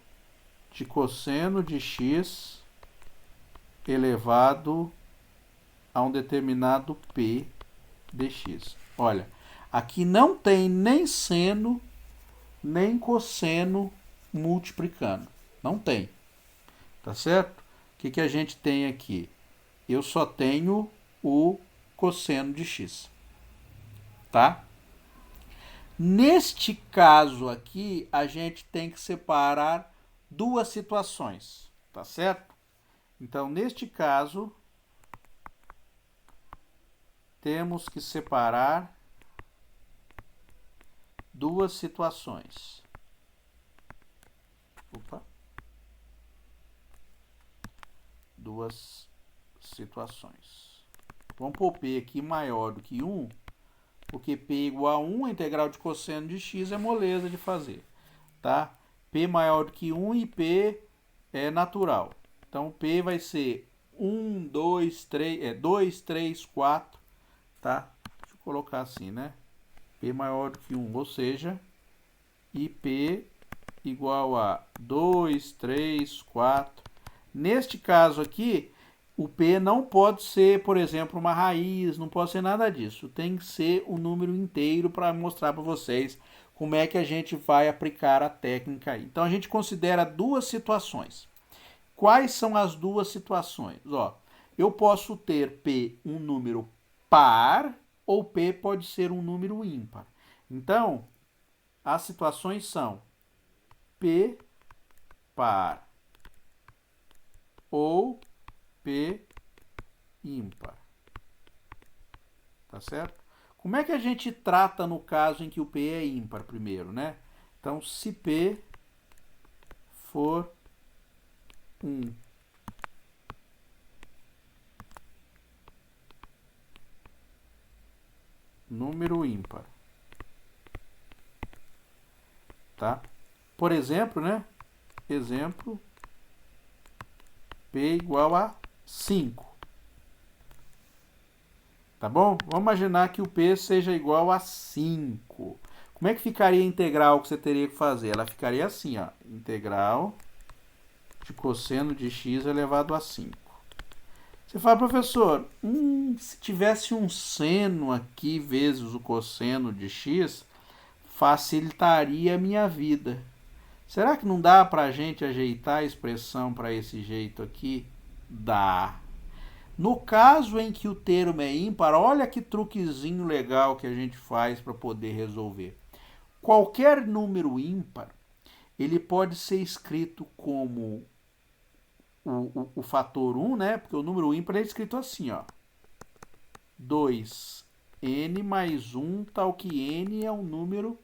de cosseno de x elevado a um determinado p dx. Olha, aqui não tem nem seno nem cosseno multiplicando. Não tem. Tá certo? O que a gente tem aqui? Eu só tenho o cosseno de x. Tá? Neste caso aqui, a gente tem que separar duas situações. Tá certo? Então, neste caso, temos que separar duas situações. Duas situações. Vamos pôr P aqui maior do que 1, porque P igual a 1, a integral de cosseno de x é moleza de fazer. Tá? P maior do que 1 e P é natural. Então, P vai ser 1, 2, 3, 4, tá? Deixa eu colocar assim, né? P maior do que 1, ou seja, IP igual a 2, 3, 4. Neste caso aqui, o P não pode ser, por exemplo, uma raiz, não pode ser nada disso. Tem que ser um número inteiro para mostrar para vocês como é que a gente vai aplicar a técnica aí. Então, a gente considera duas situações. Quais são as duas situações? Ó, eu posso ter P um número par, ou P pode ser um número ímpar. Então, as situações são P par ou P ímpar. Tá certo? Como é que a gente trata no caso em que o P é ímpar primeiro, né? Então, se P for um número ímpar, tá? Por exemplo, né? Exemplo, P igual a 5. Tá bom? Vamos imaginar que o P seja igual a 5. Como é que ficaria a integral que você teria que fazer? Ela ficaria assim, ó. Integral de cosseno de x elevado a 5. Você fala, professor, se tivesse um seno aqui vezes o cosseno de x, facilitaria a minha vida. Será que não dá para a gente ajeitar a expressão para esse jeito aqui? Dá. No caso em que o termo é ímpar, olha que truquezinho legal que a gente faz para poder resolver. Qualquer número ímpar, ele pode ser escrito como o fator 1, né? Porque o número ímpar é escrito assim, ó. 2n mais 1, tal que n é um número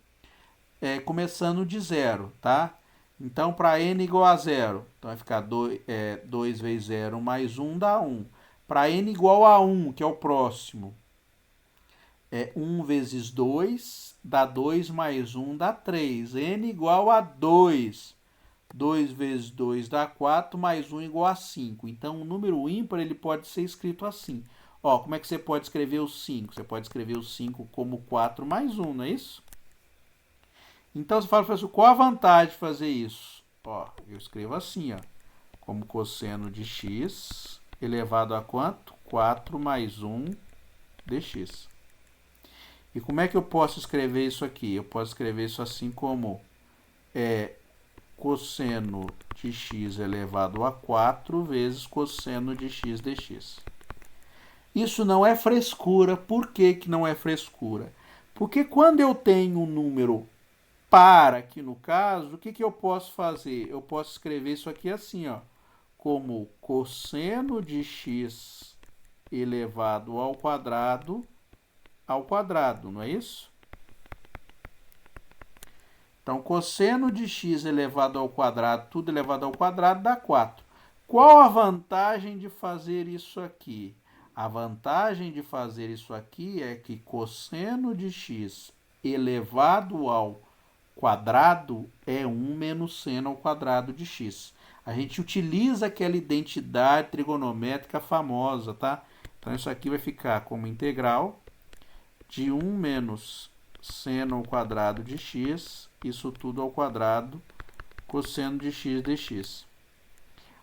começando de 0, tá? Então, para n igual a 0, então vai ficar 2 vezes 0 mais 1 dá 1. Para n igual a 1, que é o próximo, 1 vezes 2 dá 2 mais 1 dá 3. n igual a 2. 2 vezes 2 dá 4, mais 1 igual a 5. Então, o número ímpar ele pode ser escrito assim. Ó, como é que você pode escrever o 5? Você pode escrever o 5 como 4 mais 1, não é isso? Então, você fala, professor, qual a vantagem de fazer isso? Ó, eu escrevo assim, ó, como cosseno de x elevado a quanto? 4 mais 1 dx. E como é que eu posso escrever isso aqui? Eu posso escrever isso assim como cosseno de x elevado a 4 vezes cosseno de x dx. Isso não é frescura. Por que que não é frescura? Porque quando eu tenho um número par aqui no caso, o que que eu posso fazer? Eu posso escrever isso aqui assim, ó, como cosseno de x elevado ao quadrado, não é isso? Então, cosseno de x elevado ao quadrado, tudo elevado ao quadrado, dá 4. Qual a vantagem de fazer isso aqui? A vantagem de fazer isso aqui é que cosseno de x elevado ao quadrado é 1 menos seno ao quadrado de x. A gente utiliza aquela identidade trigonométrica famosa, tá? Então, isso aqui vai ficar como integral de 1 menos seno ao quadrado de x, isso tudo ao quadrado, cosseno de x dx.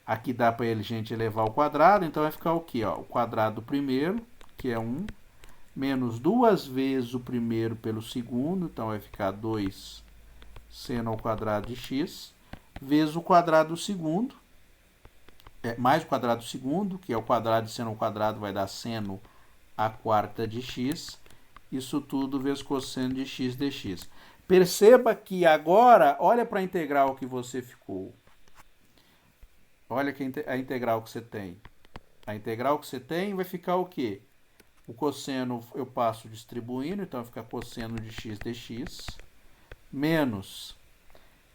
Aqui dá para a gente elevar ao quadrado, então vai ficar o quê? Ó, o quadrado do primeiro, que é 1, menos 2 vezes o primeiro pelo segundo, então vai ficar 2 seno ao quadrado de x, vezes o quadrado do segundo, mais o quadrado do segundo, que é o quadrado de seno ao quadrado, vai dar seno a quarta de x, isso tudo vezes cosseno de x dx. Perceba que agora, olha para a integral que você ficou. Olha a integral que você tem. A integral que você tem vai ficar o quê? O cosseno eu passo distribuindo, então vai ficar cosseno de x dx, menos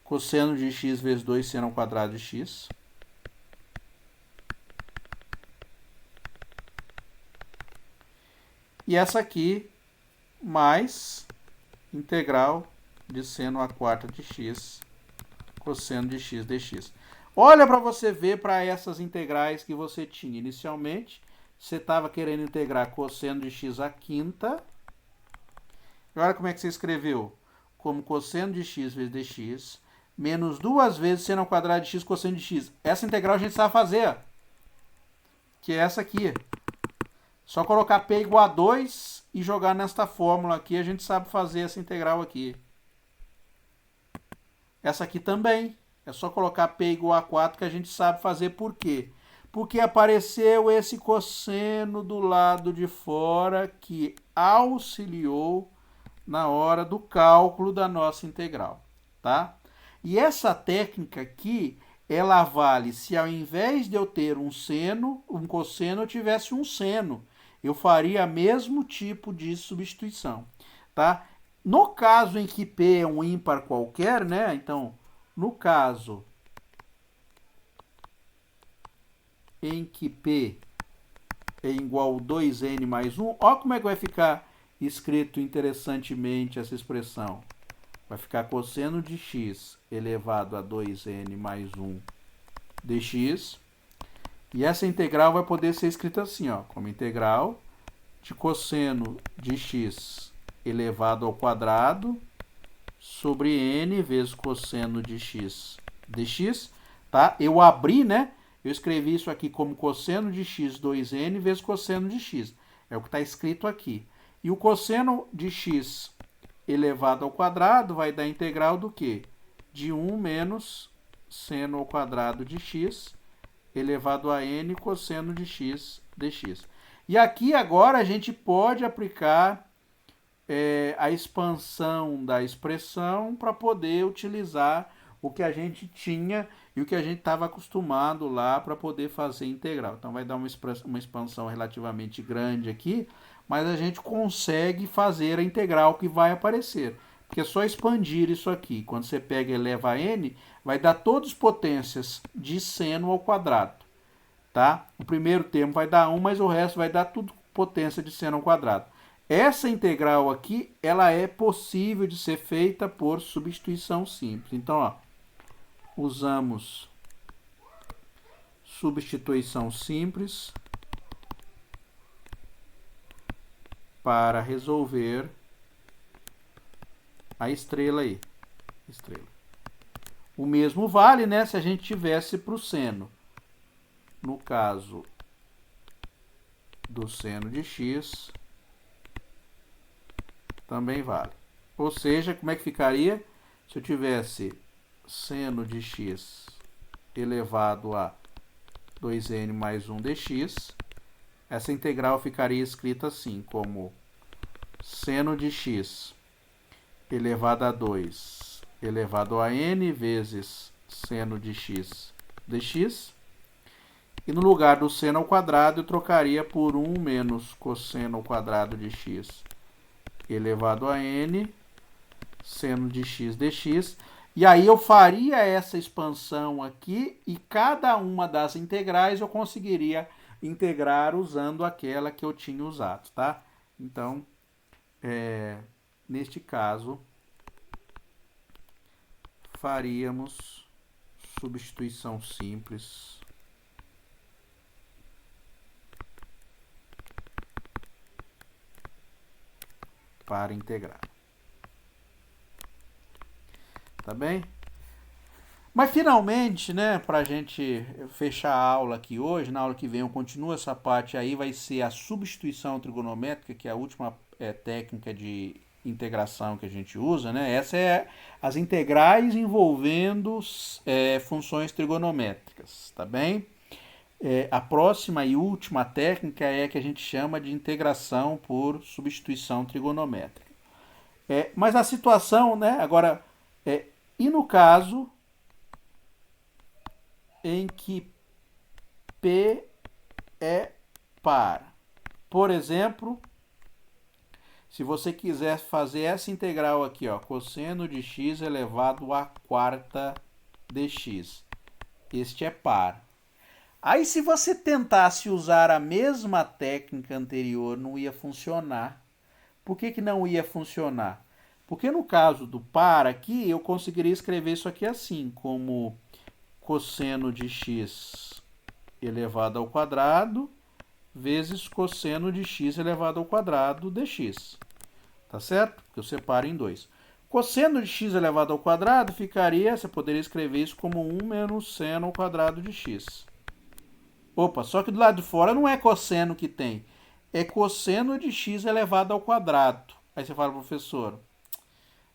cosseno de x vezes 2 seno ao quadrado de x. E essa aqui, mais integral de seno a quarta de x, cosseno de x dx. Olha para você ver para essas integrais que você tinha. Inicialmente, você estava querendo integrar cosseno de x à quinta. E olha como é que você escreveu. Como cosseno de x vezes dx, menos 2 vezes seno ao quadrado de x cosseno de x. Essa integral a gente sabe fazer, que é essa aqui. Só colocar p igual a 2 e jogar nesta fórmula aqui, a gente sabe fazer essa integral aqui. Essa aqui também. É só colocar p igual a 4 que a gente sabe fazer. Por quê? Porque apareceu esse cosseno do lado de fora que auxiliou na hora do cálculo da nossa integral, tá? E essa técnica aqui, ela vale se ao invés de eu ter um cosseno, eu tivesse um seno. Eu faria o mesmo tipo de substituição, tá? No caso em que p é um ímpar qualquer, né? Então, no caso em que p é igual a 2n mais 1, olha como é que vai ficar escrito interessantemente essa expressão. Vai ficar cosseno de x elevado a 2n mais 1 dx. E essa integral vai poder ser escrita assim, ó, como integral de cosseno de x elevado ao quadrado sobre n vezes cosseno de x dx, tá? Eu abri, né? Eu escrevi isso aqui como cosseno de x 2n vezes cosseno de x. É o que está escrito aqui. E o cosseno de x elevado ao quadrado vai dar integral do quê? De 1 menos seno ao quadrado de x elevado a n cosseno de x dx. E aqui agora a gente pode aplicar a expansão da expressão para poder utilizar o que a gente tinha e o que a gente estava acostumado lá para poder fazer integral. Então vai dar uma expansão relativamente grande aqui, mas a gente consegue fazer a integral que vai aparecer. Porque é só expandir isso aqui. Quando você pega e eleva a n, vai dar todas as potências de seno ao quadrado. Tá? O primeiro termo vai dar 1, mas o resto vai dar tudo potência de seno ao quadrado. Essa integral aqui, ela é possível de ser feita por substituição simples. Então, ó, usamos substituição simples para resolver a estrela aí. O mesmo vale, né, se a gente tivesse para o seno. No caso do seno de x, também vale. Ou seja, como é que ficaria? Se eu tivesse seno de x elevado a 2n mais 1 dx, essa integral ficaria escrita assim, como seno de x elevado a 2 elevado a n vezes seno de x dx. E no lugar do seno ao quadrado, eu trocaria por 1 menos cosseno ao quadrado de x elevado a n, seno de x dx. E aí eu faria essa expansão aqui e cada uma das integrais eu conseguiria integrar usando aquela que eu tinha usado, tá? Então, neste caso, faríamos substituição simples para integrar. Tá bem? Mas finalmente, né, para a gente fechar a aula aqui hoje, na aula que vem eu continuo essa parte aí, vai ser a substituição trigonométrica, que é a última técnica de integração que a gente usa, né? Essa é as integrais envolvendo funções trigonométricas, tá bem? A próxima e última técnica é a que a gente chama de integração por substituição trigonométrica. Mas a situação, né, agora, e no caso em que P é par? Por exemplo, se você quiser fazer essa integral aqui, ó, cosseno de x elevado à quarta dx, este é par. Aí, se você tentasse usar a mesma técnica anterior, não ia funcionar. Por que não ia funcionar? Porque no caso do par aqui, eu conseguiria escrever isso aqui assim, como cosseno de x elevado ao quadrado vezes cosseno de x elevado ao quadrado dx. Tá certo? Porque eu separo em 2. Cosseno de x elevado ao quadrado ficaria, você poderia escrever isso como 1 menos seno ao quadrado de x. Opa, só que do lado de fora não é cosseno que tem, é cosseno de x elevado ao quadrado. Aí você fala, professor,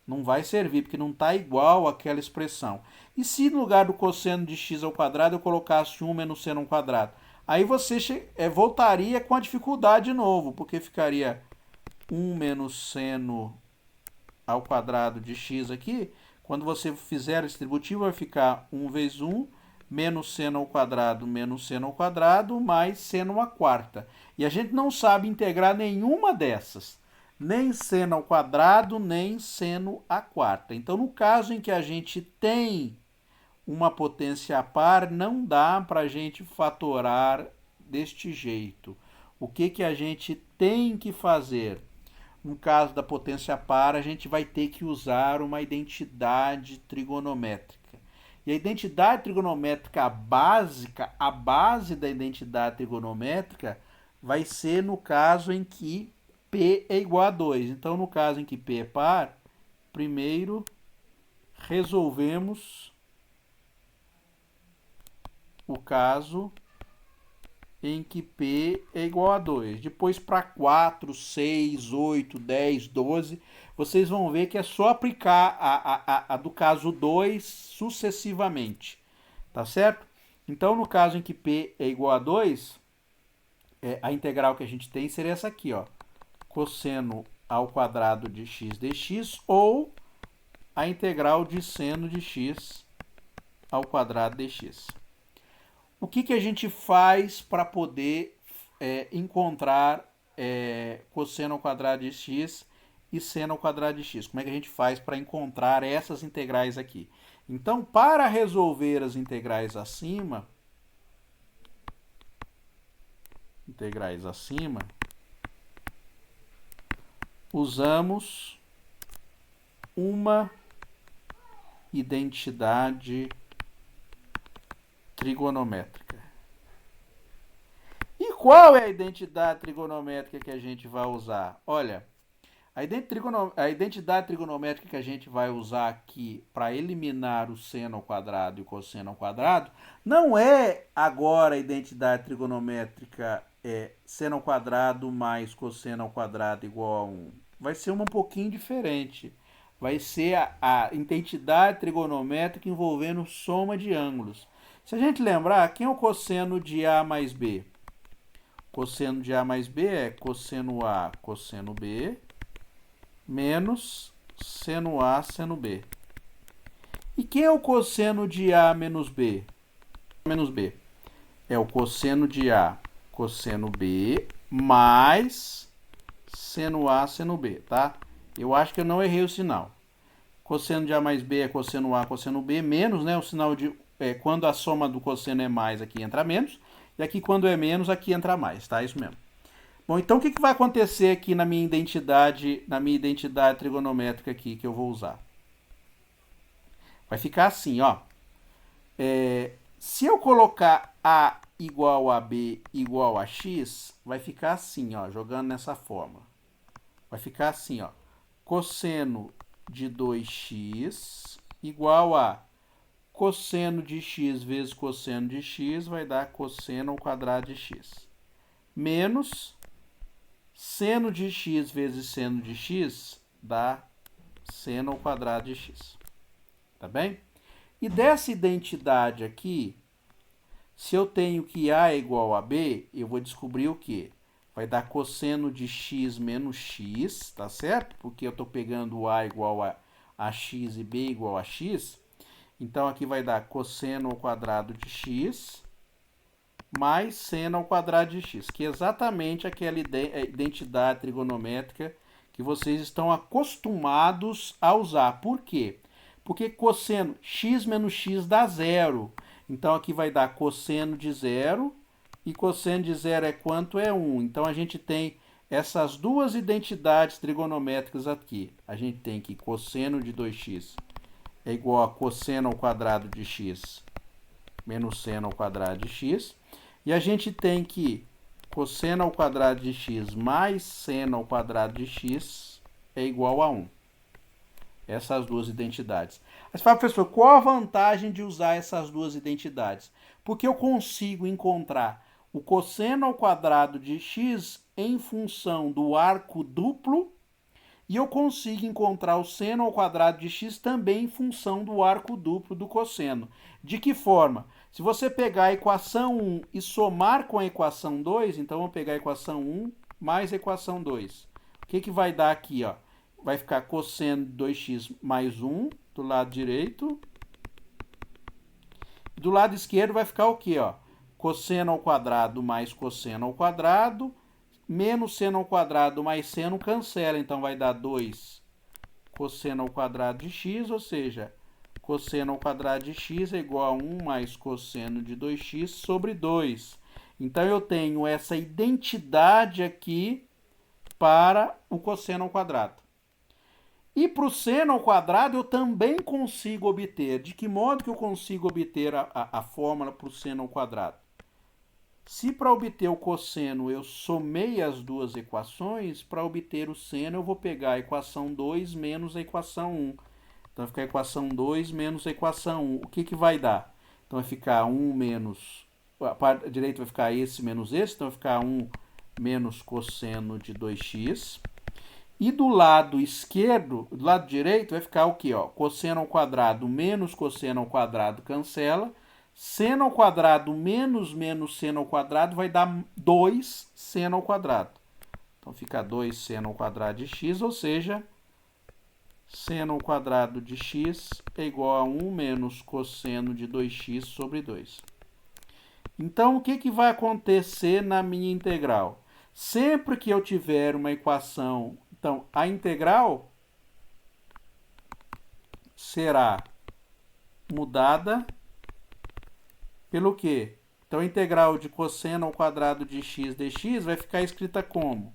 não vai servir, porque não está igual àquela expressão. E se no lugar do cosseno de x ao quadrado eu colocasse 1 menos seno ao quadrado? Aí você voltaria com a dificuldade de novo, porque ficaria 1 menos seno ao quadrado de x aqui. Quando você fizer a distributiva, vai ficar 1 vezes 1, menos seno ao quadrado, menos seno ao quadrado, mais seno à quarta. E a gente não sabe integrar nenhuma dessas. Nem seno ao quadrado, nem seno à quarta. Então, no caso em que a gente tem uma potência par, não dá para a gente fatorar deste jeito. O que a gente tem que fazer? No caso da potência par, a gente vai ter que usar uma identidade trigonométrica. E a identidade trigonométrica básica, a base da identidade trigonométrica, vai ser no caso em que P é igual a 2. Então, no caso em que P é par, primeiro resolvemos o caso em que P é igual a 2. Depois para 4, 6, 8, 10, 12, vocês vão ver que é só aplicar a do caso 2 sucessivamente, tá certo? Então, no caso em que P é igual a 2, a integral que a gente tem seria essa aqui, ó, cosseno ao quadrado de x dx, ou a integral de seno de x ao quadrado dx. O que a gente faz para poder encontrar cosseno ao quadrado de x e seno ao quadrado de x? Como é que a gente faz para encontrar essas integrais aqui? Então, para resolver as integrais acima, usamos uma identidade trigonométrica. E qual é a identidade trigonométrica que a gente vai usar? Olha, a identidade trigonométrica que a gente vai usar aqui para eliminar o seno ao quadrado e o cosseno ao quadrado não é agora a identidade trigonométrica seno ao quadrado mais cosseno ao quadrado igual a 1. Vai ser uma um pouquinho diferente. Vai ser a identidade trigonométrica envolvendo soma de ângulos. Se a gente lembrar, quem é o cosseno de A mais B? Cosseno de A mais B é cosseno A, cosseno B, menos seno A, seno B. E quem é o cosseno de A menos B? Menos B. É o cosseno de A, cosseno B, mais seno A, seno B, tá? Eu acho que eu não errei o sinal. Cosseno de A mais B é cosseno A, cosseno B, menos, né? O sinal de... quando a soma do cosseno é mais, aqui entra menos. E aqui, quando é menos, aqui entra mais, tá? Isso mesmo. Bom, então o que vai acontecer aqui na minha identidade trigonométrica aqui que eu vou usar? Vai ficar assim, ó. Se eu colocar A igual a B igual a X, vai ficar assim, ó, jogando nessa forma. Vai ficar assim, ó. Cosseno de 2x igual a cosseno de x vezes cosseno de x vai dar cosseno ao quadrado de x. Menos seno de x vezes seno de x dá seno ao quadrado de x. Tá bem? E dessa identidade aqui, se eu tenho que A é igual a B, eu vou descobrir o quê? Vai dar cosseno de x menos x, tá certo? Porque eu estou pegando A igual a x e B igual a x. Então, aqui vai dar cosseno ao quadrado de x mais seno ao quadrado de x, que é exatamente aquela identidade trigonométrica que vocês estão acostumados a usar. Por quê? Porque cosseno x menos x dá zero. Então, aqui vai dar cosseno de zero, e cosseno de zero é quanto? É 1. Então, a gente tem essas duas identidades trigonométricas aqui. A gente tem que cosseno de 2x é igual a cosseno ao quadrado de x menos seno ao quadrado de x. E a gente tem que cosseno ao quadrado de x mais seno ao quadrado de x é igual a 1. Essas duas identidades. Mas fala, professor, qual a vantagem de usar essas duas identidades? Porque eu consigo encontrar o cosseno ao quadrado de x em função do arco duplo e eu consigo encontrar o seno ao quadrado de x também em função do arco duplo do cosseno. De que forma? Se você pegar a equação 1 e somar com a equação 2, então vamos pegar a equação 1 mais a equação 2. O que vai dar aqui? Ó? Vai ficar cosseno de 2x mais 1 do lado direito. Do lado esquerdo vai ficar o quê? Ó? Cosseno ao quadrado mais cosseno ao quadrado, menos seno ao quadrado mais seno cancela, então vai dar 2 cosseno ao quadrado de x, ou seja, cosseno ao quadrado de x é igual a 1 mais cosseno de 2x sobre 2. Então, eu tenho essa identidade aqui para o cosseno ao quadrado. E para o seno ao quadrado, eu também consigo obter. De que modo que eu consigo obter a fórmula para o seno ao quadrado? Se para obter o cosseno eu somei as duas equações, para obter o seno eu vou pegar a equação 2 menos a equação 1. Então, vai ficar a equação 2 menos a equação 1. O que vai dar? Então vai ficar 1 menos... A parte direita vai ficar esse menos esse. Então vai ficar 1 menos cosseno de 2x. E do lado esquerdo, do lado direito, vai ficar o quê? Ó? Cosseno ao quadrado menos cosseno ao quadrado cancela. Seno ao quadrado menos seno ao quadrado vai dar 2 seno ao quadrado. Então fica 2 seno ao quadrado de x, ou seja, seno ao quadrado de x é igual a 1 menos cosseno de 2x sobre 2. Então, o que vai acontecer na minha integral? Sempre que eu tiver uma equação... Então, a integral será mudada pelo quê? Então, a integral de cosseno ao quadrado de x dx vai ficar escrita como?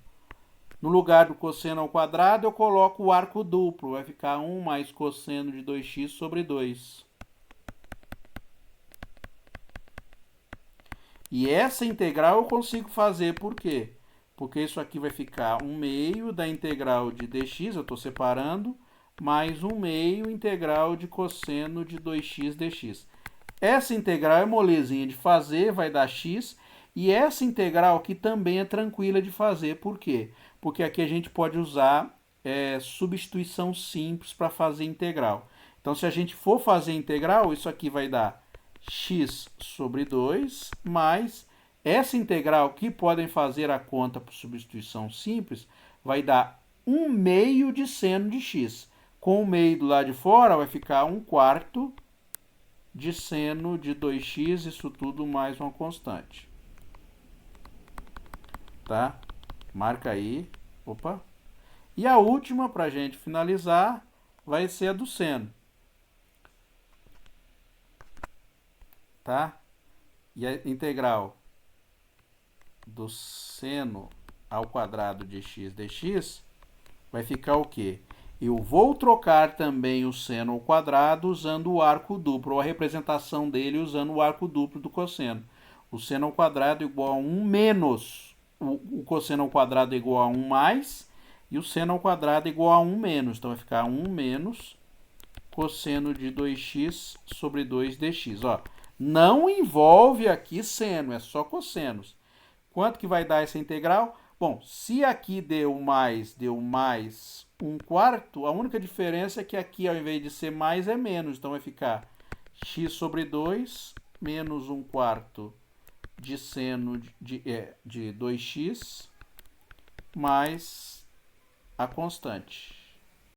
No lugar do cosseno ao quadrado, eu coloco o arco duplo. Vai ficar 1 mais cosseno de 2x sobre 2. E essa integral eu consigo fazer por quê? Porque isso aqui vai ficar 1 meio da integral de dx, eu estou separando, mais 1 meio integral de cosseno de 2x dx. Essa integral é molezinha de fazer, vai dar x. E essa integral aqui também é tranquila de fazer. Por quê? Porque aqui a gente pode usar substituição simples para fazer integral. Então, se a gente for fazer integral, isso aqui vai dar x sobre 2, mais essa integral que podem fazer a conta por substituição simples, vai dar 1 meio de seno de x. Com o meio do lado de fora, vai ficar 1 quarto de seno de 2x, isso tudo mais uma constante. Tá? Marca aí. Opa. E a última, para a gente finalizar, vai ser a do seno. Tá? E a integral do seno ao quadrado de x dx vai ficar o quê? Eu vou trocar também o seno ao quadrado usando o arco duplo, ou a representação dele usando o arco duplo do cosseno. O seno ao quadrado é igual a 1 menos, o cosseno ao quadrado é igual a 1 mais, e o seno ao quadrado é igual a 1 menos. Então vai ficar 1 menos cosseno de 2x sobre 2 dx. Ó, não envolve aqui seno, é só cossenos. Quanto que vai dar essa integral? Bom, se aqui deu mais 1 quarto, a única diferença é que aqui, ao invés de ser mais, é menos. Então, vai ficar x sobre 2 menos 1 quarto de seno de 2x mais a constante.